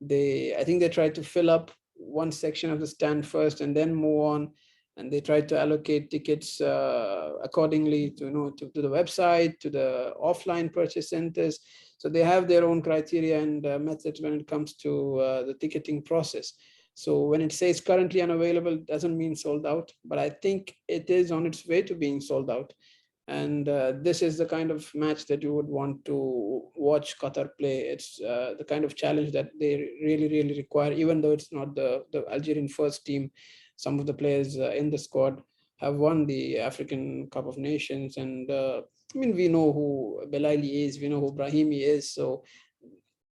[SPEAKER 2] I think they try to fill up one section of the stand first and then move on. And they try to allocate tickets accordingly to the website, to the offline purchase centers. So they have their own criteria and methods when it comes to the ticketing process. So when it says currently unavailable, it doesn't mean sold out, but I think it is on its way to being sold out. And this is the kind of match that you would want to watch Qatar play. It's the kind of challenge that they really, really require, even though it's not the Algerian first team. Some of the players in the squad have won the African Cup of Nations. And we know who Belali is, we know who Brahimi is. So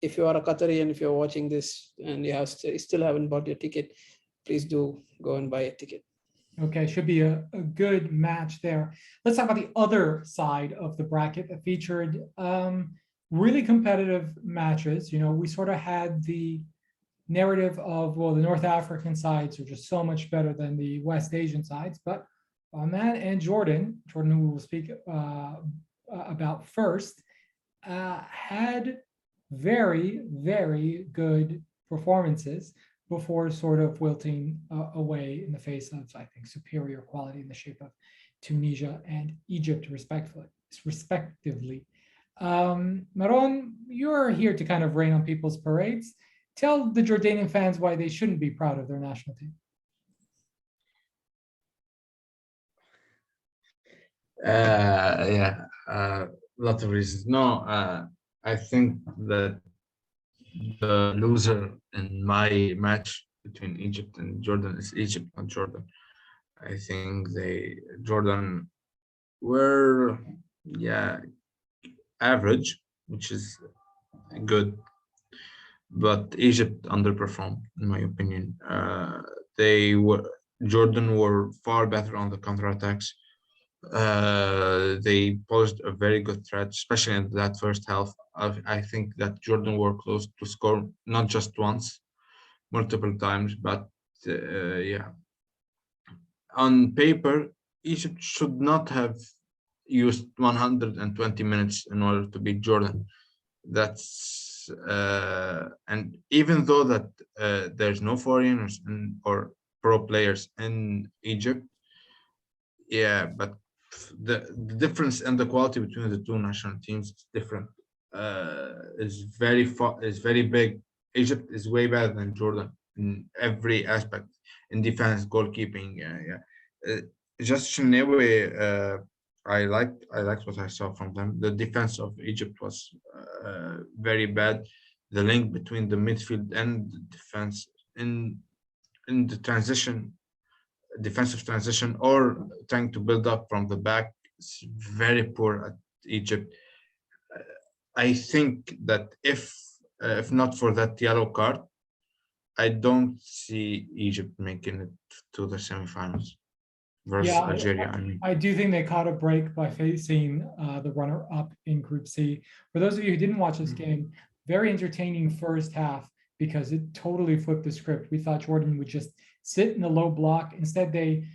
[SPEAKER 2] if you are a Qatari and if you're watching this and you still haven't bought your ticket, please do go and buy a ticket.
[SPEAKER 1] Okay, should be a good match there. Let's talk about the other side of the bracket that featured really competitive matches. We sort of had the narrative of, well, the North African sides are just so much better than the West Asian sides, but Oman and Jordan, who we will speak about first, had very, very good performances before sort of wilting away in the face of, I think, superior quality in the shape of Tunisia and Egypt, respectively. Maroun, you're here to kind of rain on people's parades. Tell the Jordanian fans why they shouldn't be proud of their national team.
[SPEAKER 3] Lot of reasons. No, I think that the loser in my match between Egypt and Jordan is Egypt, not Jordan. I think Jordan were, average, which is good, but Egypt underperformed, in my opinion. Jordan were far better on the counterattacks. They posed a very good threat, especially in that first half. I think that Jordan were close to score not just once, multiple times, but on paper, Egypt should not have used 120 minutes in order to beat Jordan. And even though that there's no foreigners or pro players in Egypt, but the difference in the quality between the two national teams is different. Is very big. Egypt is way better than Jordan in every aspect, in defense, goalkeeping. Just Shenawi, I liked what I saw from them. The defense of Egypt was very bad. the link between the midfield and the defense in the transition, defensive transition, or trying to build up from the back. It's very poor at Egypt. I think that if not for that yellow card, I don't see Egypt making it to the semifinals versus
[SPEAKER 1] Yeah,
[SPEAKER 3] Algeria. I mean,
[SPEAKER 1] I do think they caught a break by facing the runner-up in Group C. For those of you who didn't watch this game, very entertaining first half because it totally flipped the script. We thought Jordan would just sit in the low block. Instead, they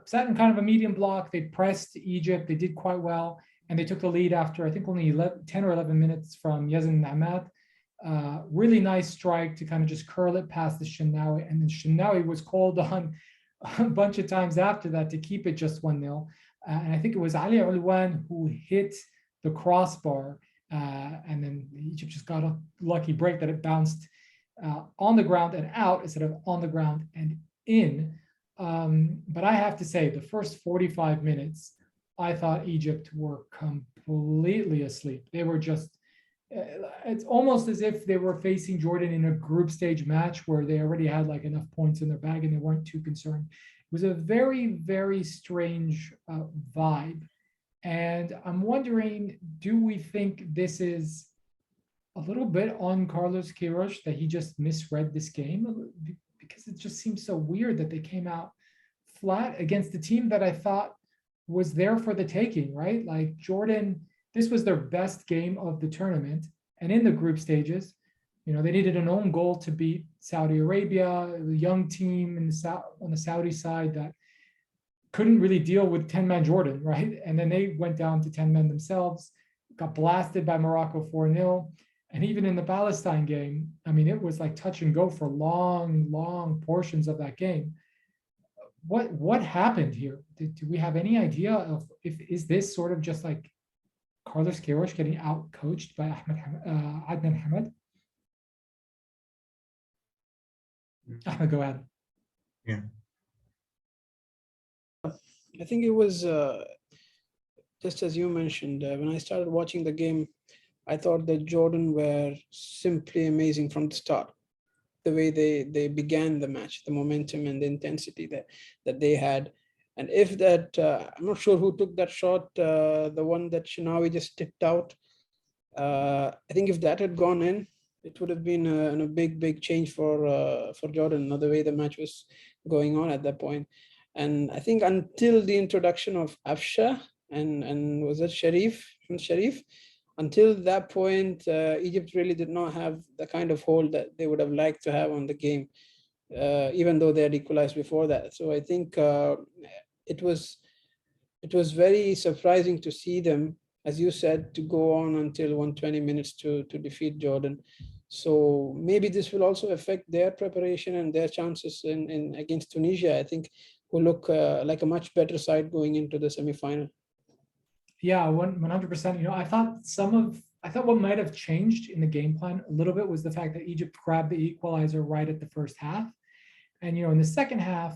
[SPEAKER 1] sat in kind of a medium block. They pressed Egypt. They did quite well. And they took the lead after, I think, only 10 or 11 minutes from Yazan Ahmed. Really nice strike to kind of just curl it past the Shenawi. And then Shenawi was called on a bunch of times after that to keep it just 1-0. And I think it was Ali Ulwan who hit the crossbar. And then Egypt just got a lucky break that it bounced on the ground and out instead of on the ground and in. But I have to say, the first 45 minutes, I thought Egypt were completely asleep. They were just, it's almost as if they were facing Jordan in a group stage match where they already had like enough points in their bag and they weren't too concerned. It was a very, very strange vibe. And I'm wondering, do we think this is a little bit on Carlos Queiroz that he just misread this game? Because it just seems so weird that they came out flat against the team that I thought was there for the taking, right? Like Jordan, this was their best game of the tournament. And in the group stages, you know, they needed an own goal to beat Saudi Arabia, a young team in the on the Saudi side that couldn't really deal with 10-man Jordan, right? And then they went down to 10 men themselves, got blasted by Morocco 4-0. And even in the Palestine game, I mean, it was like touch and go for long portions of that game. What happened here? Do we have any idea of is this sort of just like Carlos Queiroz getting out coached by Adnan Hamad? Ahmed, go ahead.
[SPEAKER 3] yeah.
[SPEAKER 2] I think it was just as you mentioned, when I started watching the game, I thought that Jordan were simply amazing from the start. The way they began the match, the momentum and the intensity that they had. And if that, I'm not sure who took that shot, the one that Shenawi just tipped out. I think if that had gone in, it would have been a big change for Jordan, the way the match was going on at that point. And I think until the introduction of Afsha and was it Sharif, until that point, Egypt really did not have the kind of hold that they would have liked to have on the game, even though they had equalized before that. So I think it was very surprising to see them, as you said, to go on until 120 minutes to defeat Jordan. So maybe this will also affect their preparation and their chances in against Tunisia. I think will look like a much better side going into the semifinal.
[SPEAKER 1] Yeah, 100%. You know, I thought what might have changed in the game plan a little bit was the fact that Egypt grabbed the equalizer right at the first half. And, you know, in the second half,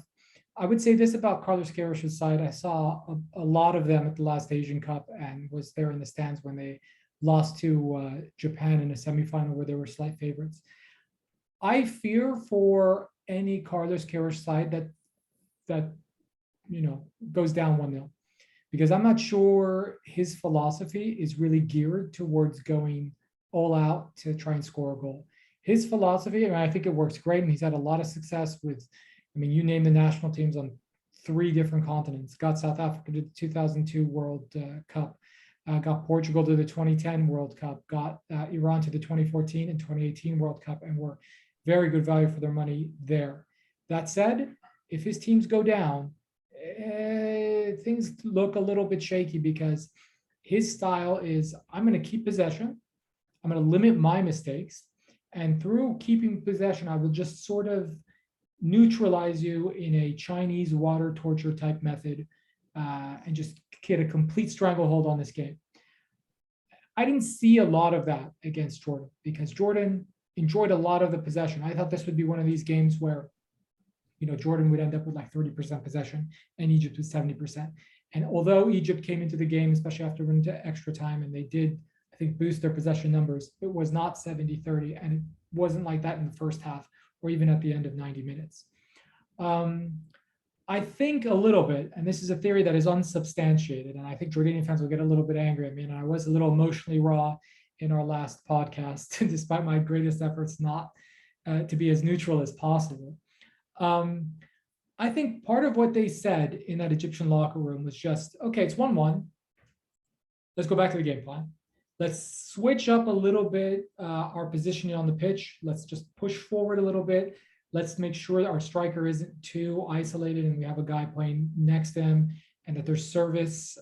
[SPEAKER 1] I would say this about Carlos Queiroz's side. I saw a lot of them at the last Asian Cup and was there in the stands when they lost to Japan in a semifinal where they were slight favorites. I fear for any Carlos Queiroz side that you know goes down 1-0. Because I'm not sure his philosophy is really geared towards going all out to try and score a goal. His philosophy, and I think it works great, and he's had a lot of success with, I mean, you name the national teams on 3 different continents. Got South Africa to the 2002 World Cup, got Portugal to the 2010 World Cup, got Iran to the 2014 and 2018 World Cup, and were very good value for their money there. That said, if his teams go down, things look a little bit shaky because his style is, I'm going to keep possession, I'm going to limit my mistakes, and through keeping possession, I will just sort of neutralize you in a Chinese water torture type method and just get a complete stranglehold on this game. I didn't see a lot of that against Jordan because Jordan enjoyed a lot of the possession. I thought this would be one of these games where, you know, Jordan would end up with like 30% possession and Egypt with 70%. And although Egypt came into the game, especially after going to extra time, and they did, I think, boost their possession numbers. It was not 70-30, and it wasn't like that in the first half or even at the end of 90 minutes. I think a little bit, and this is a theory that is unsubstantiated, and I think Jordanian fans will get a little bit angry at me, and I was a little emotionally raw in our last podcast, despite my greatest efforts not to be as neutral as possible. I think part of what they said in that Egyptian locker room was just, okay, it's 1-1. Let's go back to the game plan. Let's switch up a little bit our positioning on the pitch. Let's just push forward a little bit. Let's make sure that our striker isn't too isolated and we have a guy playing next to him, and that there's service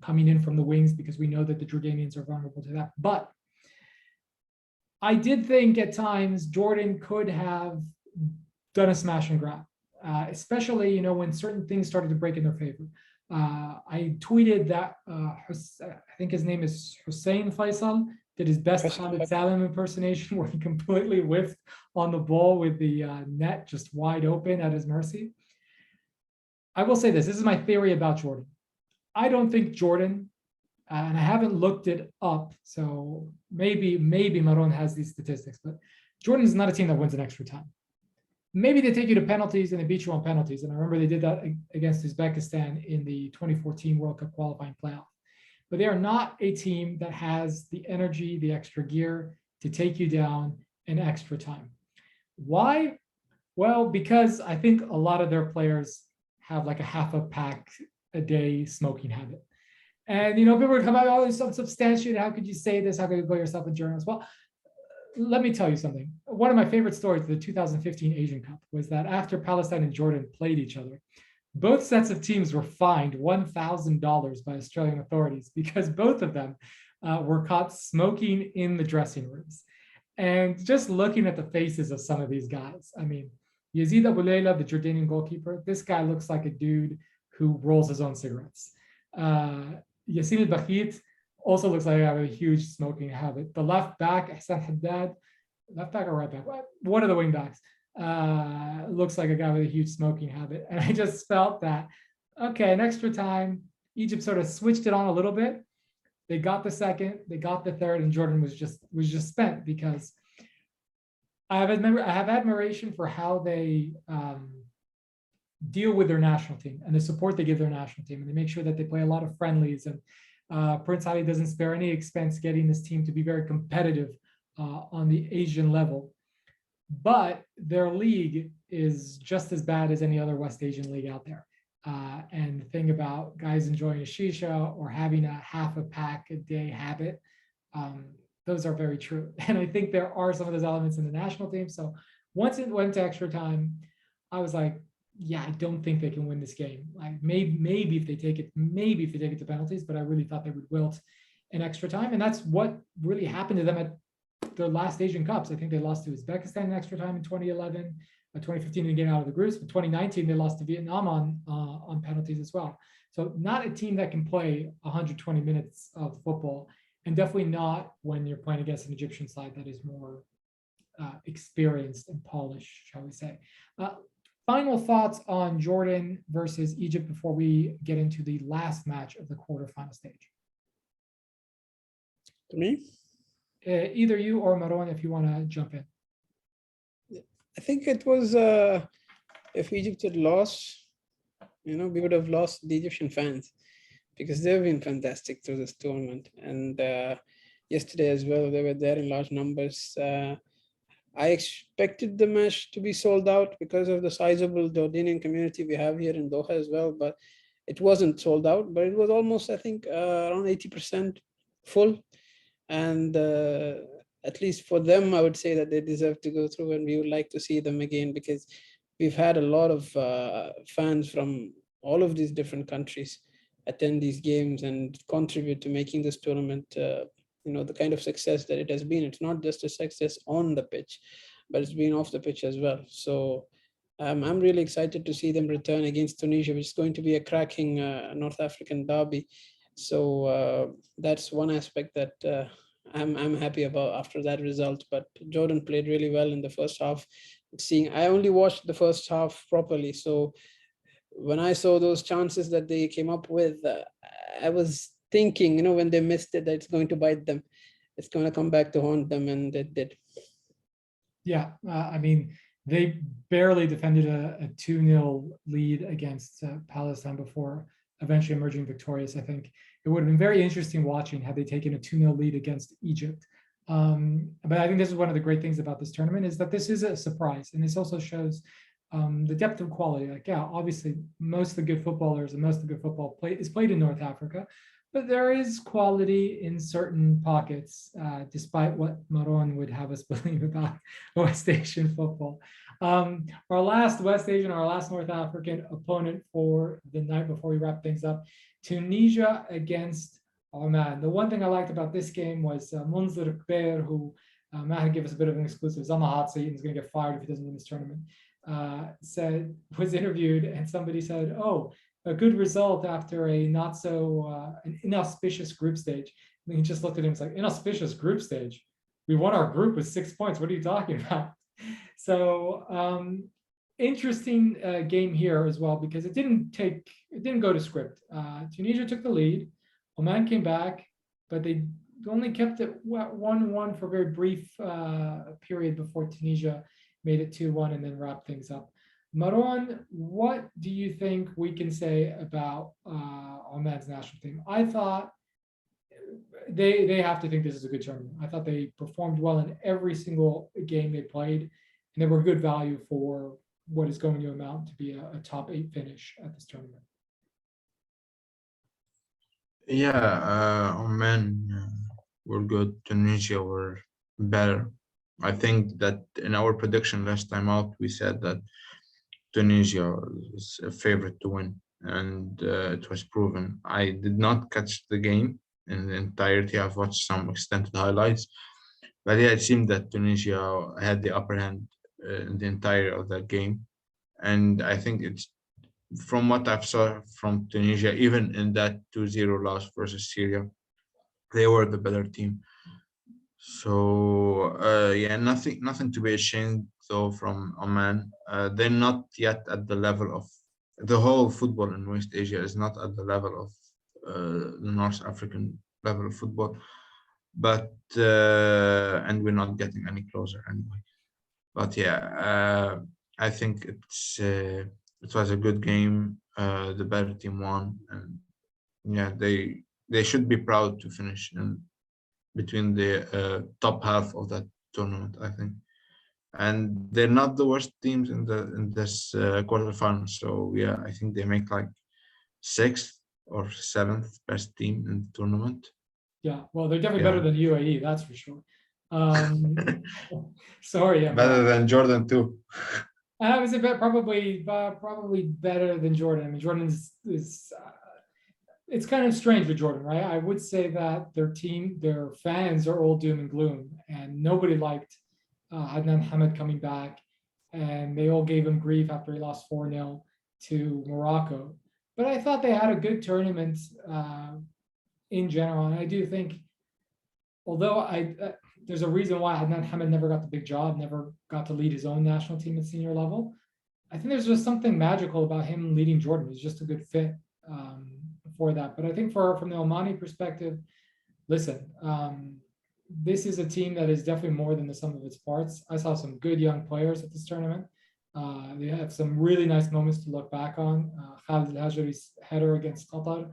[SPEAKER 1] coming in from the wings, because we know that the Jordanians are vulnerable to that. But I did think at times Jordan could have done a smash and grab, especially, when certain things started to break in their favor. I tweeted that I think his name is Hussein Faisal did his best Khalid Salim impersonation, where he completely whiffed on the ball with the net just wide open at his mercy. I will say this is my theory about Jordan. I don't think Jordan, and I haven't looked it up, so maybe Maroun has these statistics, but Jordan is not a team that wins in extra time. Maybe they take you to penalties and they beat you on penalties. And I remember they did that against Uzbekistan in the 2014 World Cup qualifying playoff. But they are not a team that has the energy, the extra gear to take you down in extra time. Why? Well, because I think a lot of their players have like a half a pack a day smoking habit. And, people would come out, oh, it's unsubstantiated. How could you say this? How could you call yourself a journalist? Well, let me tell you something. One of my favorite stories of the 2015 Asian Cup was that after Palestine and Jordan played each other, both sets of teams were fined $1,000 by Australian authorities because both of them were caught smoking in the dressing rooms. And just looking at the faces of some of these guys, I mean, Yazid Abu Layla, the Jordanian goalkeeper, this guy looks like a dude who rolls his own cigarettes. Yassin al-Bakhit also looks like I have a huge smoking habit. The left back, Ahsan Haddad, left back or right back, one of the wing backs, looks like a guy with a huge smoking habit. And I just felt that, okay, in extra time, Egypt sort of switched it on a little bit. They got the second, they got the third, and Jordan was just spent, because I have admiration for how they deal with their national team and the support they give their national team. And they make sure that they play a lot of friendlies, and Prince Ali doesn't spare any expense getting this team to be very competitive on the Asian level. But their league is just as bad as any other West Asian league out there. And the thing about guys enjoying a shisha or having a half a pack a day habit, those are very true. And I think there are some of those elements in the national team. So once it went to extra time, I was like, yeah, I don't think they can win this game. Like maybe if they take it to penalties, but I really thought they would wilt in extra time. And that's what really happened to them at their last Asian Cups. I think they lost to Uzbekistan in extra time in 2011, 2015 they get out of the groups, but 2019 they lost to Vietnam on penalties as well. So not a team that can play 120 minutes of football, and definitely not when you're playing against an Egyptian side that is more experienced and polished, shall we say. Final thoughts on Jordan versus Egypt before we get into the last match of the quarterfinal stage.
[SPEAKER 2] To me?
[SPEAKER 1] Either you or Maroun, if you want to jump in.
[SPEAKER 2] I think it was, if Egypt had lost, we would have lost the Egyptian fans, because they've been fantastic through this tournament. And yesterday as well, they were there in large numbers. I expected the match to be sold out because of the sizable Jordanian community we have here in Doha as well, but it wasn't sold out, but it was almost, I think, around 80% full. And at least for them, I would say that they deserve to go through, and we would like to see them again, because we've had a lot of fans from all of these different countries attend these games and contribute to making this tournament the kind of success that it has been. It's not just a success on the pitch, but it's been off the pitch as well. So I'm really excited to see them return against Tunisia, which is going to be a cracking North African derby. So that's one aspect that I'm happy about after that result. But Jordan played really well in the first half. I only watched the first half properly, so when I saw those chances that they came up with, I was thinking, when they missed it, that it's going to bite them. it's going to come back to haunt them, and it did.
[SPEAKER 1] Yeah, I mean, they barely defended a 2-0 lead against Palestine before eventually emerging victorious. I think it would have been very interesting watching had they taken a 2-0 lead against Egypt. But I think this is one of the great things about this tournament, is that this is a surprise, and this also shows the depth of quality. Like, yeah, obviously most of the good footballers and most of the good football is played in North Africa, but there is quality in certain pockets, despite what Maroun would have us believe about West Asian football. Our last West Asian, our last North African opponent for the night before we wrap things up, Tunisia against Oman. The one thing I liked about this game was Munzir Kber, who Maher gave us a bit of an exclusive. He's on the hot seat and he's going to get fired if he doesn't win this tournament. Was interviewed, and somebody said, "Oh, a good result after a not so an inauspicious group stage." And he just looked at him and was like, "Inauspicious group stage? We won our group with 6 points. What are you talking about?" So interesting game here as well, because it didn't go to script. Tunisia took the lead. Oman came back, but they only kept it 1-1 for a very brief period before Tunisia made it 2-1 and then wrapped things up. Maroun, what do you think we can say about Oman's national team? I thought they have to think this is a good tournament. I thought they performed well in every single game they played, and they were good value for what is going to amount to be a top 8 finish at this tournament.
[SPEAKER 3] Yeah, Oman were good. Tunisia were better. I think that in our prediction last time out, we said that Tunisia is a favorite to win, and it was proven. I did not catch the game in the entirety. I've watched some extended highlights, but yeah, it seemed that Tunisia had the upper hand in the entire of that game, and I think it's from what I've saw from Tunisia, even in that 2-0 loss versus Syria, they were the better team. So yeah, nothing to be ashamed though from Oman. They're not yet at the level of the whole football in West Asia is not at the level of the North African level of football, but and we're not getting any closer anyway. But yeah, I think it was a good game. The better team won, and yeah, they should be proud to finish in between the top half of that tournament, I think. And they're not the worst teams in this quarterfinal. So yeah, I think they make like 6th or 7th best team in the tournament.
[SPEAKER 1] Yeah, well, they're definitely better than UAE, that's for sure. Sorry,
[SPEAKER 3] better than Jordan too.
[SPEAKER 1] I would say probably better than Jordan. I mean, Jordan is it's kind of strange with Jordan, right? I would say that their fans are all doom and gloom, and nobody liked Adnan Hamid coming back, and they all gave him grief after he lost 4-0 to Morocco. But I thought they had a good tournament in general, and I do think, although there's a reason why Adnan Hamid never got the big job, never got to lead his own national team at senior level. I think there's just something magical about him leading Jordan. He's just a good fit for that. But I think from the Omani perspective, listen, this is a team that is definitely more than the sum of its parts. I saw some good young players at this tournament. They have some really nice moments to look back on. Khalid Al-Hajari's header against Qatar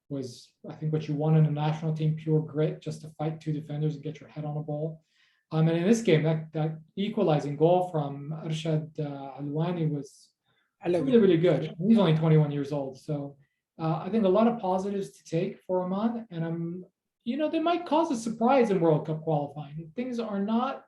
[SPEAKER 1] was, I think, what you want in a national team, pure grit, just to fight 2 defenders and get your head on a ball. And in this game, that equalizing goal from Arshad Alwani was really, really good. He's only 21 years old. So I think a lot of positives to take for Oman. And they might cause a surprise in World Cup qualifying. Things are not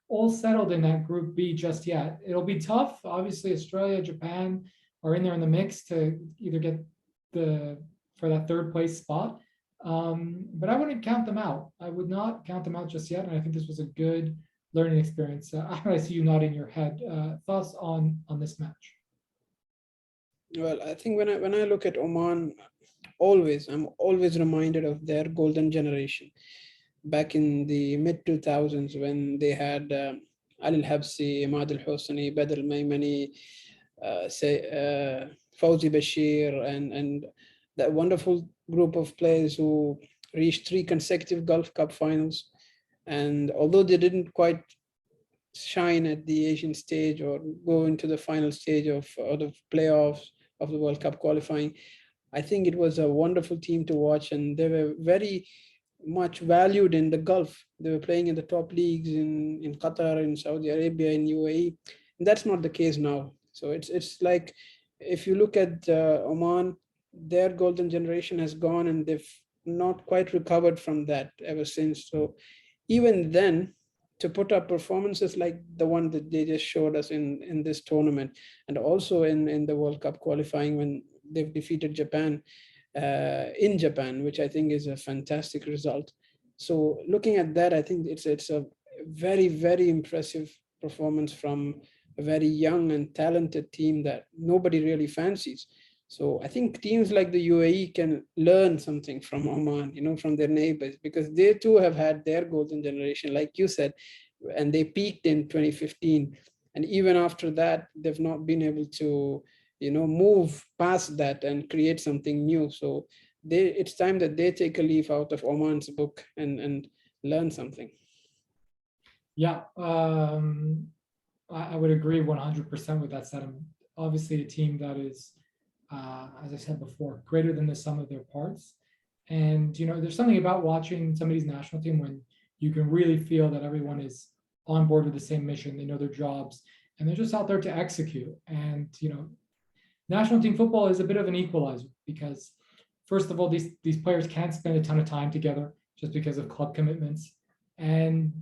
[SPEAKER 1] all settled in that Group B just yet. It'll be tough. Obviously, Australia, Japan are in there in the mix to either get for that 3rd place spot. But I wouldn't count them out. I would not count them out just yet. And I think this was a good learning experience. Ahmed, I see you nodding your head. Thoughts on this match?
[SPEAKER 2] Well, I think when I look at Oman, I'm always reminded of their golden generation back in the mid 2000s when they had Ali Al-Habsi, Ahmed Al-Hosni, Badr Al-Maymani, Fawzi Bashir, and that wonderful group of players who reached 3 consecutive Gulf Cup finals. And although they didn't quite shine at the Asian stage or go into the final stage of the playoffs of the World Cup qualifying, I think it was a wonderful team to watch, and they were very much valued in the Gulf. They were playing in the top leagues in Qatar, in Saudi Arabia, in UAE. And that's not the case now. So it's like, if you look at Oman, their golden generation has gone, and they've not quite recovered from that ever since. So even then, to put up performances like the one that they just showed us in this tournament, and also in the World Cup qualifying when they've defeated Japan in Japan, which I think is a fantastic result. So looking at that, I think it's a very, very impressive performance from a very young and talented team that nobody really fancies. So I think teams like the UAE can learn something from Oman, from their neighbors, because they too have had their golden generation, like you said, and they peaked in 2015. And even after that, they've not been able to, move past that and create something new. So it's time that they take a leaf out of Oman's book and learn something.
[SPEAKER 1] Yeah, I would agree 100% with that sentiment. Obviously, a team that is, as I said before, greater than the sum of their parts. And, there's something about watching somebody's national team when you can really feel that everyone is on board with the same mission. They know their jobs and they're just out there to execute. And, national team football is a bit of an equalizer because, first of all, these players can't spend a ton of time together just because of club commitments. And,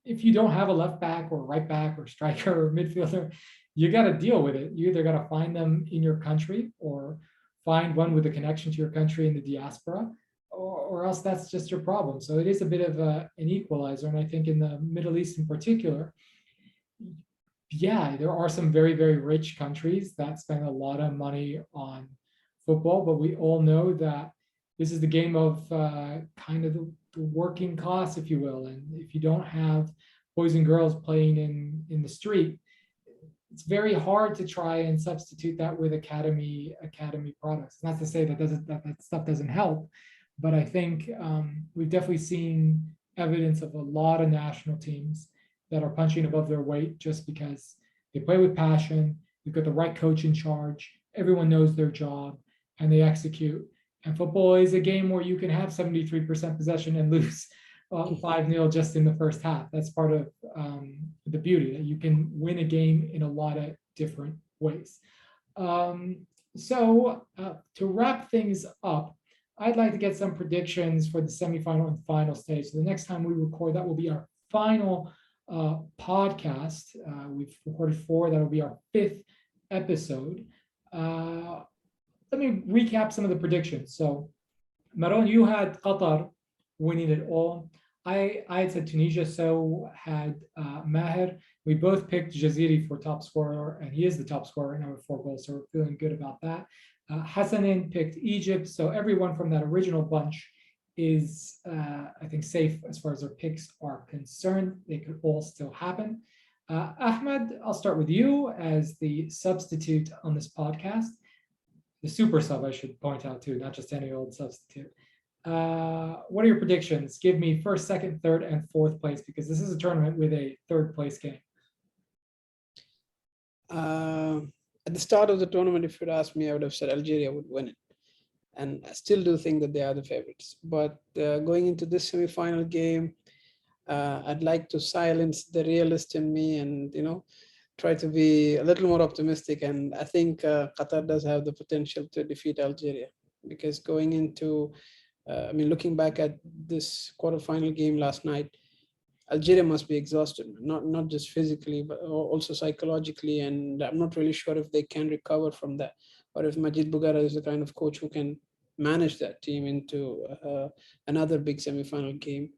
[SPEAKER 1] if you don't have a left back or right back or striker or midfielder, you got to deal with it. You either got to find them in your country or find one with a connection to your country in the diaspora, or else that's just your problem. So it is a bit of an equalizer. And I think in the Middle East in particular, yeah, there are some very, very rich countries that spend a lot of money on football, but we all know that this is the game of kind of the working class, if you will. And if you don't have boys and girls playing in the street, it's very hard to try and substitute that with academy products. Not to say that stuff doesn't help, but I think we've definitely seen evidence of a lot of national teams that are punching above their weight just because they play with passion. You've got the right coach in charge. Everyone knows their job and they execute. And football is a game where you can have 73% possession and lose 5-0 just in the first half. That's part of the beauty, that you can win a game in a lot of different ways. So to wrap things up, I'd like to get some predictions for the semifinal and final stage. So the next time we record, that will be our final podcast. We've recorded 4. That'll be our 5th episode. Let me recap some of the predictions. So, Maroun, you had Qatar winning it all. I had said Tunisia, so had Maher. We both picked Jaziri for top scorer, and he is the top scorer right now with 4 goals, so we're feeling good about that. Hassanane picked Egypt, so everyone from that original bunch is, I think, safe as far as their picks are concerned. They could all still happen. Ahmed, I'll start with you as the substitute on this podcast. The super sub, I should point out too, not just any old substitute. What are your predictions? Give me 1st, 2nd, 3rd, and 4th place, because this is a tournament with a 3rd place game.
[SPEAKER 2] At the start of the tournament, if you'd asked me, I would have said Algeria would win it. And I still do think that they are the favorites. But going into this semi-final game, I'd like to silence the realist in me and, try to be a little more optimistic. And I think Qatar does have the potential to defeat Algeria, because going into, looking back at this quarterfinal game last night, Algeria must be exhausted, not just physically, but also psychologically. And I'm not really sure if they can recover from that, or if Majid Bougara is the kind of coach who can manage that team into another big semi-final game.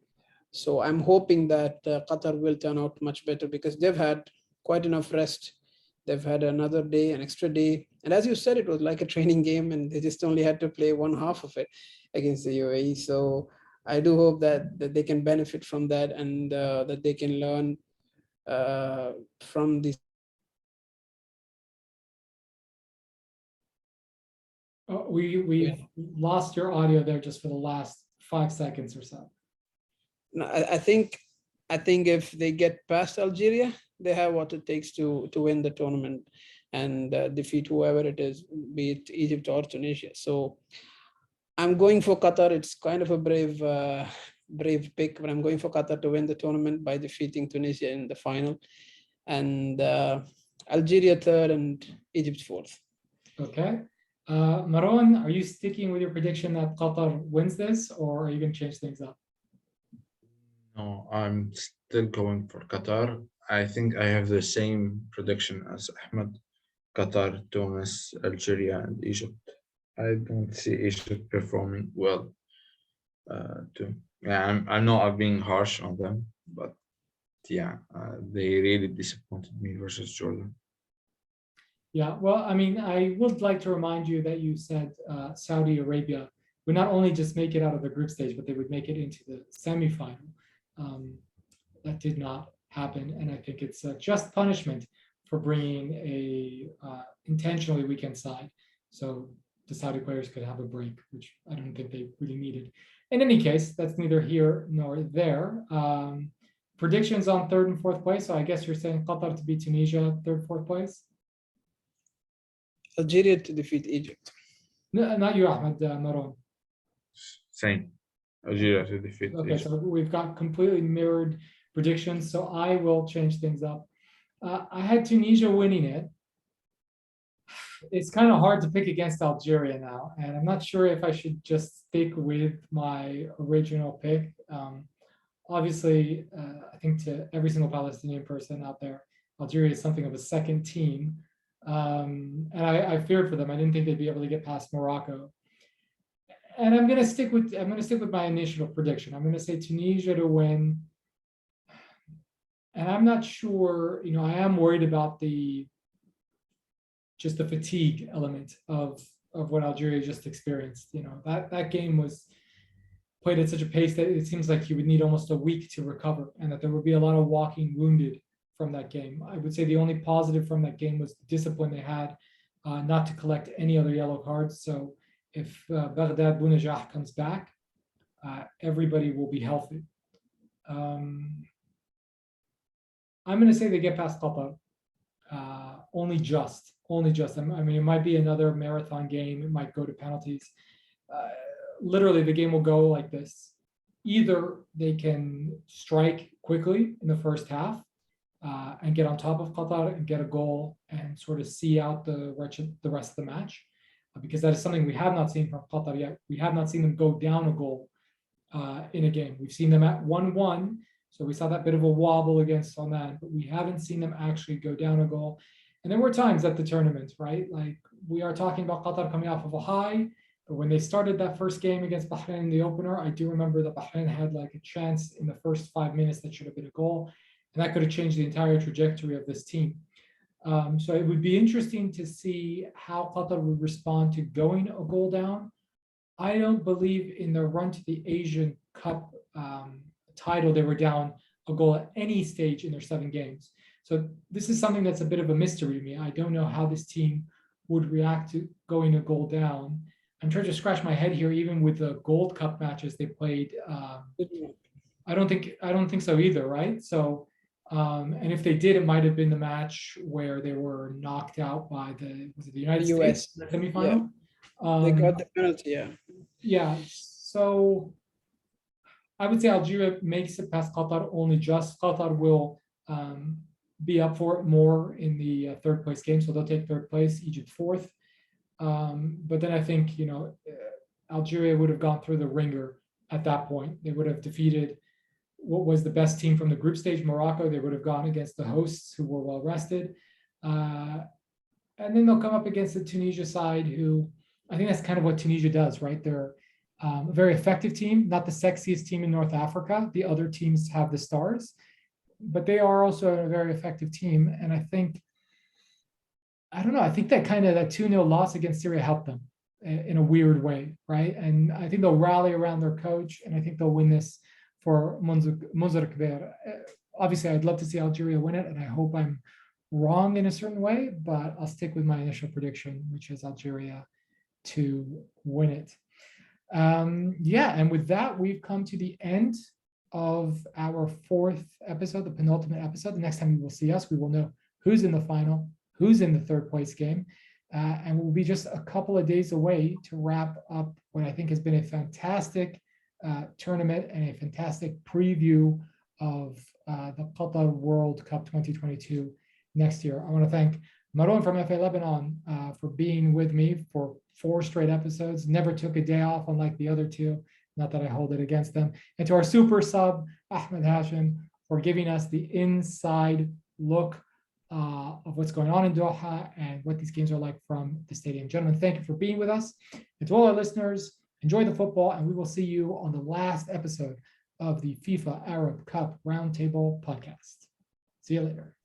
[SPEAKER 2] So I'm hoping that Qatar will turn out much better, because they've had quite enough rest. They've had another day, an extra day. And as you said, it was like a training game, and they just only had to play one half of it against the UAE. So I do hope that they can benefit from that, and that they can learn from this.
[SPEAKER 1] We lost your audio there just for the last 5 seconds or so.
[SPEAKER 2] No, I think if they get past Algeria, they have what it takes to win the tournament and defeat whoever it is, be it Egypt or Tunisia. So I'm going for Qatar. It's kind of a brave pick, but I'm going for Qatar to win the tournament by defeating Tunisia in the final, and Algeria third and Egypt fourth.
[SPEAKER 1] Okay. Maroun, are you sticking with your prediction that Qatar wins this, or are you going to change things up?
[SPEAKER 3] No, I'm still going for Qatar. I think I have the same prediction as Ahmed. Qatar, Tunis, Algeria, and Egypt. I don't see Egypt performing well. Too. Yeah, I know I'm being harsh on them, but yeah, they really disappointed me versus Jordan.
[SPEAKER 1] Yeah, well, I mean, I would like to remind you that you said Saudi Arabia would not only just make it out of the group stage, but they would make it into the semifinal. That did not happen, and I think it's a just punishment for bringing a intentionally weekend side, so the Saudi players could have a break, which I don't think they really needed. In any case, that's neither here nor there. Predictions on third and fourth place. So I guess you're saying Qatar to beat Tunisia, third, fourth place.
[SPEAKER 2] Algeria to defeat Egypt.
[SPEAKER 1] No, not you, Ahmed, Maroun.
[SPEAKER 3] Same. Algeria to defeat
[SPEAKER 1] Okay,
[SPEAKER 3] Egypt.
[SPEAKER 1] so we've got completely mirrored predictions. So I will change things up. I had Tunisia winning it. It's kind of hard to pick against Algeria now, and I'm not sure if I should just stick with my original pick. Obviously, I think to every single Palestinian person out there, Algeria is something of a second team, and I feared for them. I didn't think they'd be able to get past Morocco, and I'm going to stick with my initial prediction. I'm going to say Tunisia to win, and I'm not sure. You know, I am worried about just the fatigue element of what Algeria just experienced. You know, that game was played at such a pace that it seems like you would need almost a week to recover, and that there would be a lot of walking wounded from that game. I would say the only positive from that game was the discipline they had not to collect any other yellow cards. So if Baghdad Bounajah comes back, everybody will be healthy. I'm going to say they get past Qatar. Only just. I mean, it might be another marathon game. It might go to penalties. Literally, the game will go like this. Either they can strike quickly in the first half and get on top of Qatar and get a goal and sort of see out the rest of the match, because that is something we have not seen from Qatar yet. We have not seen them go down a goal in a game. We've seen them at 1-1. So we saw that bit of a wobble against Oman, but we haven't seen them actually go down a goal. And there were times at the tournament, right? Like we are talking about Qatar coming off of a high, but when they started that first game against Bahrain in the opener, I do remember that Bahrain had like a chance in the first 5 minutes that should have been a goal, and that could have changed the entire trajectory of this team. So it would be interesting to see how Qatar would respond to going a goal down. I don't believe in their run to the Asian Cup title, they were down a goal at any stage in their 7 games. So this is something that's a bit of a mystery to me. I don't know how this team would react to going a goal down. I'm trying to scratch my head here, even with the Gold Cup matches they played. I don't think so either, right? So, and if they did, it might have been the match where they were knocked out by the United States in the semifinal.
[SPEAKER 2] Yeah. They got the penalty, yeah.
[SPEAKER 1] Yeah, so I would say Algeria makes it past Qatar only just. Qatar will be up for it more in the third place game, so they'll take third place, Egypt fourth. But then I think, you know, Algeria would have gone through the ringer at that point. They would have defeated what was the best team from the group stage, Morocco. They would have gone against the hosts who were well rested. And then they'll come up against the Tunisia side, who I think that's kind of what Tunisia does, right? They're a very effective team, not the sexiest team in North Africa. The other teams have the stars, but they are also a very effective team. And I think that kind of that 2-0 loss against Syria helped them in a weird way, right? And I think they'll rally around their coach, and I think they'll win this for Munzir Kbir. Obviously, I'd love to see Algeria win it, and I hope I'm wrong in a certain way, but I'll stick with my initial prediction, which is Algeria to win it. And with that, we've come to the end of our 4th episode, the penultimate episode. The next time you will see us, we will know who's in the final, who's in the 3rd place game. And we'll be just a couple of days away to wrap up what I think has been a fantastic tournament and a fantastic preview of the Qatar World Cup 2022 next year. I want to thank Maroun from FA Lebanon for being with me for 4 straight episodes. Never took a day off, unlike the other 2. Not that I hold it against them. And to our super sub, Ahmed Hashim, for giving us the inside look of what's going on in Doha and what these games are like from the stadium. Gentlemen, thank you for being with us. And to all our listeners, enjoy the football, and we will see you on the last episode of the FIFA Arab Cup Roundtable podcast. See you later.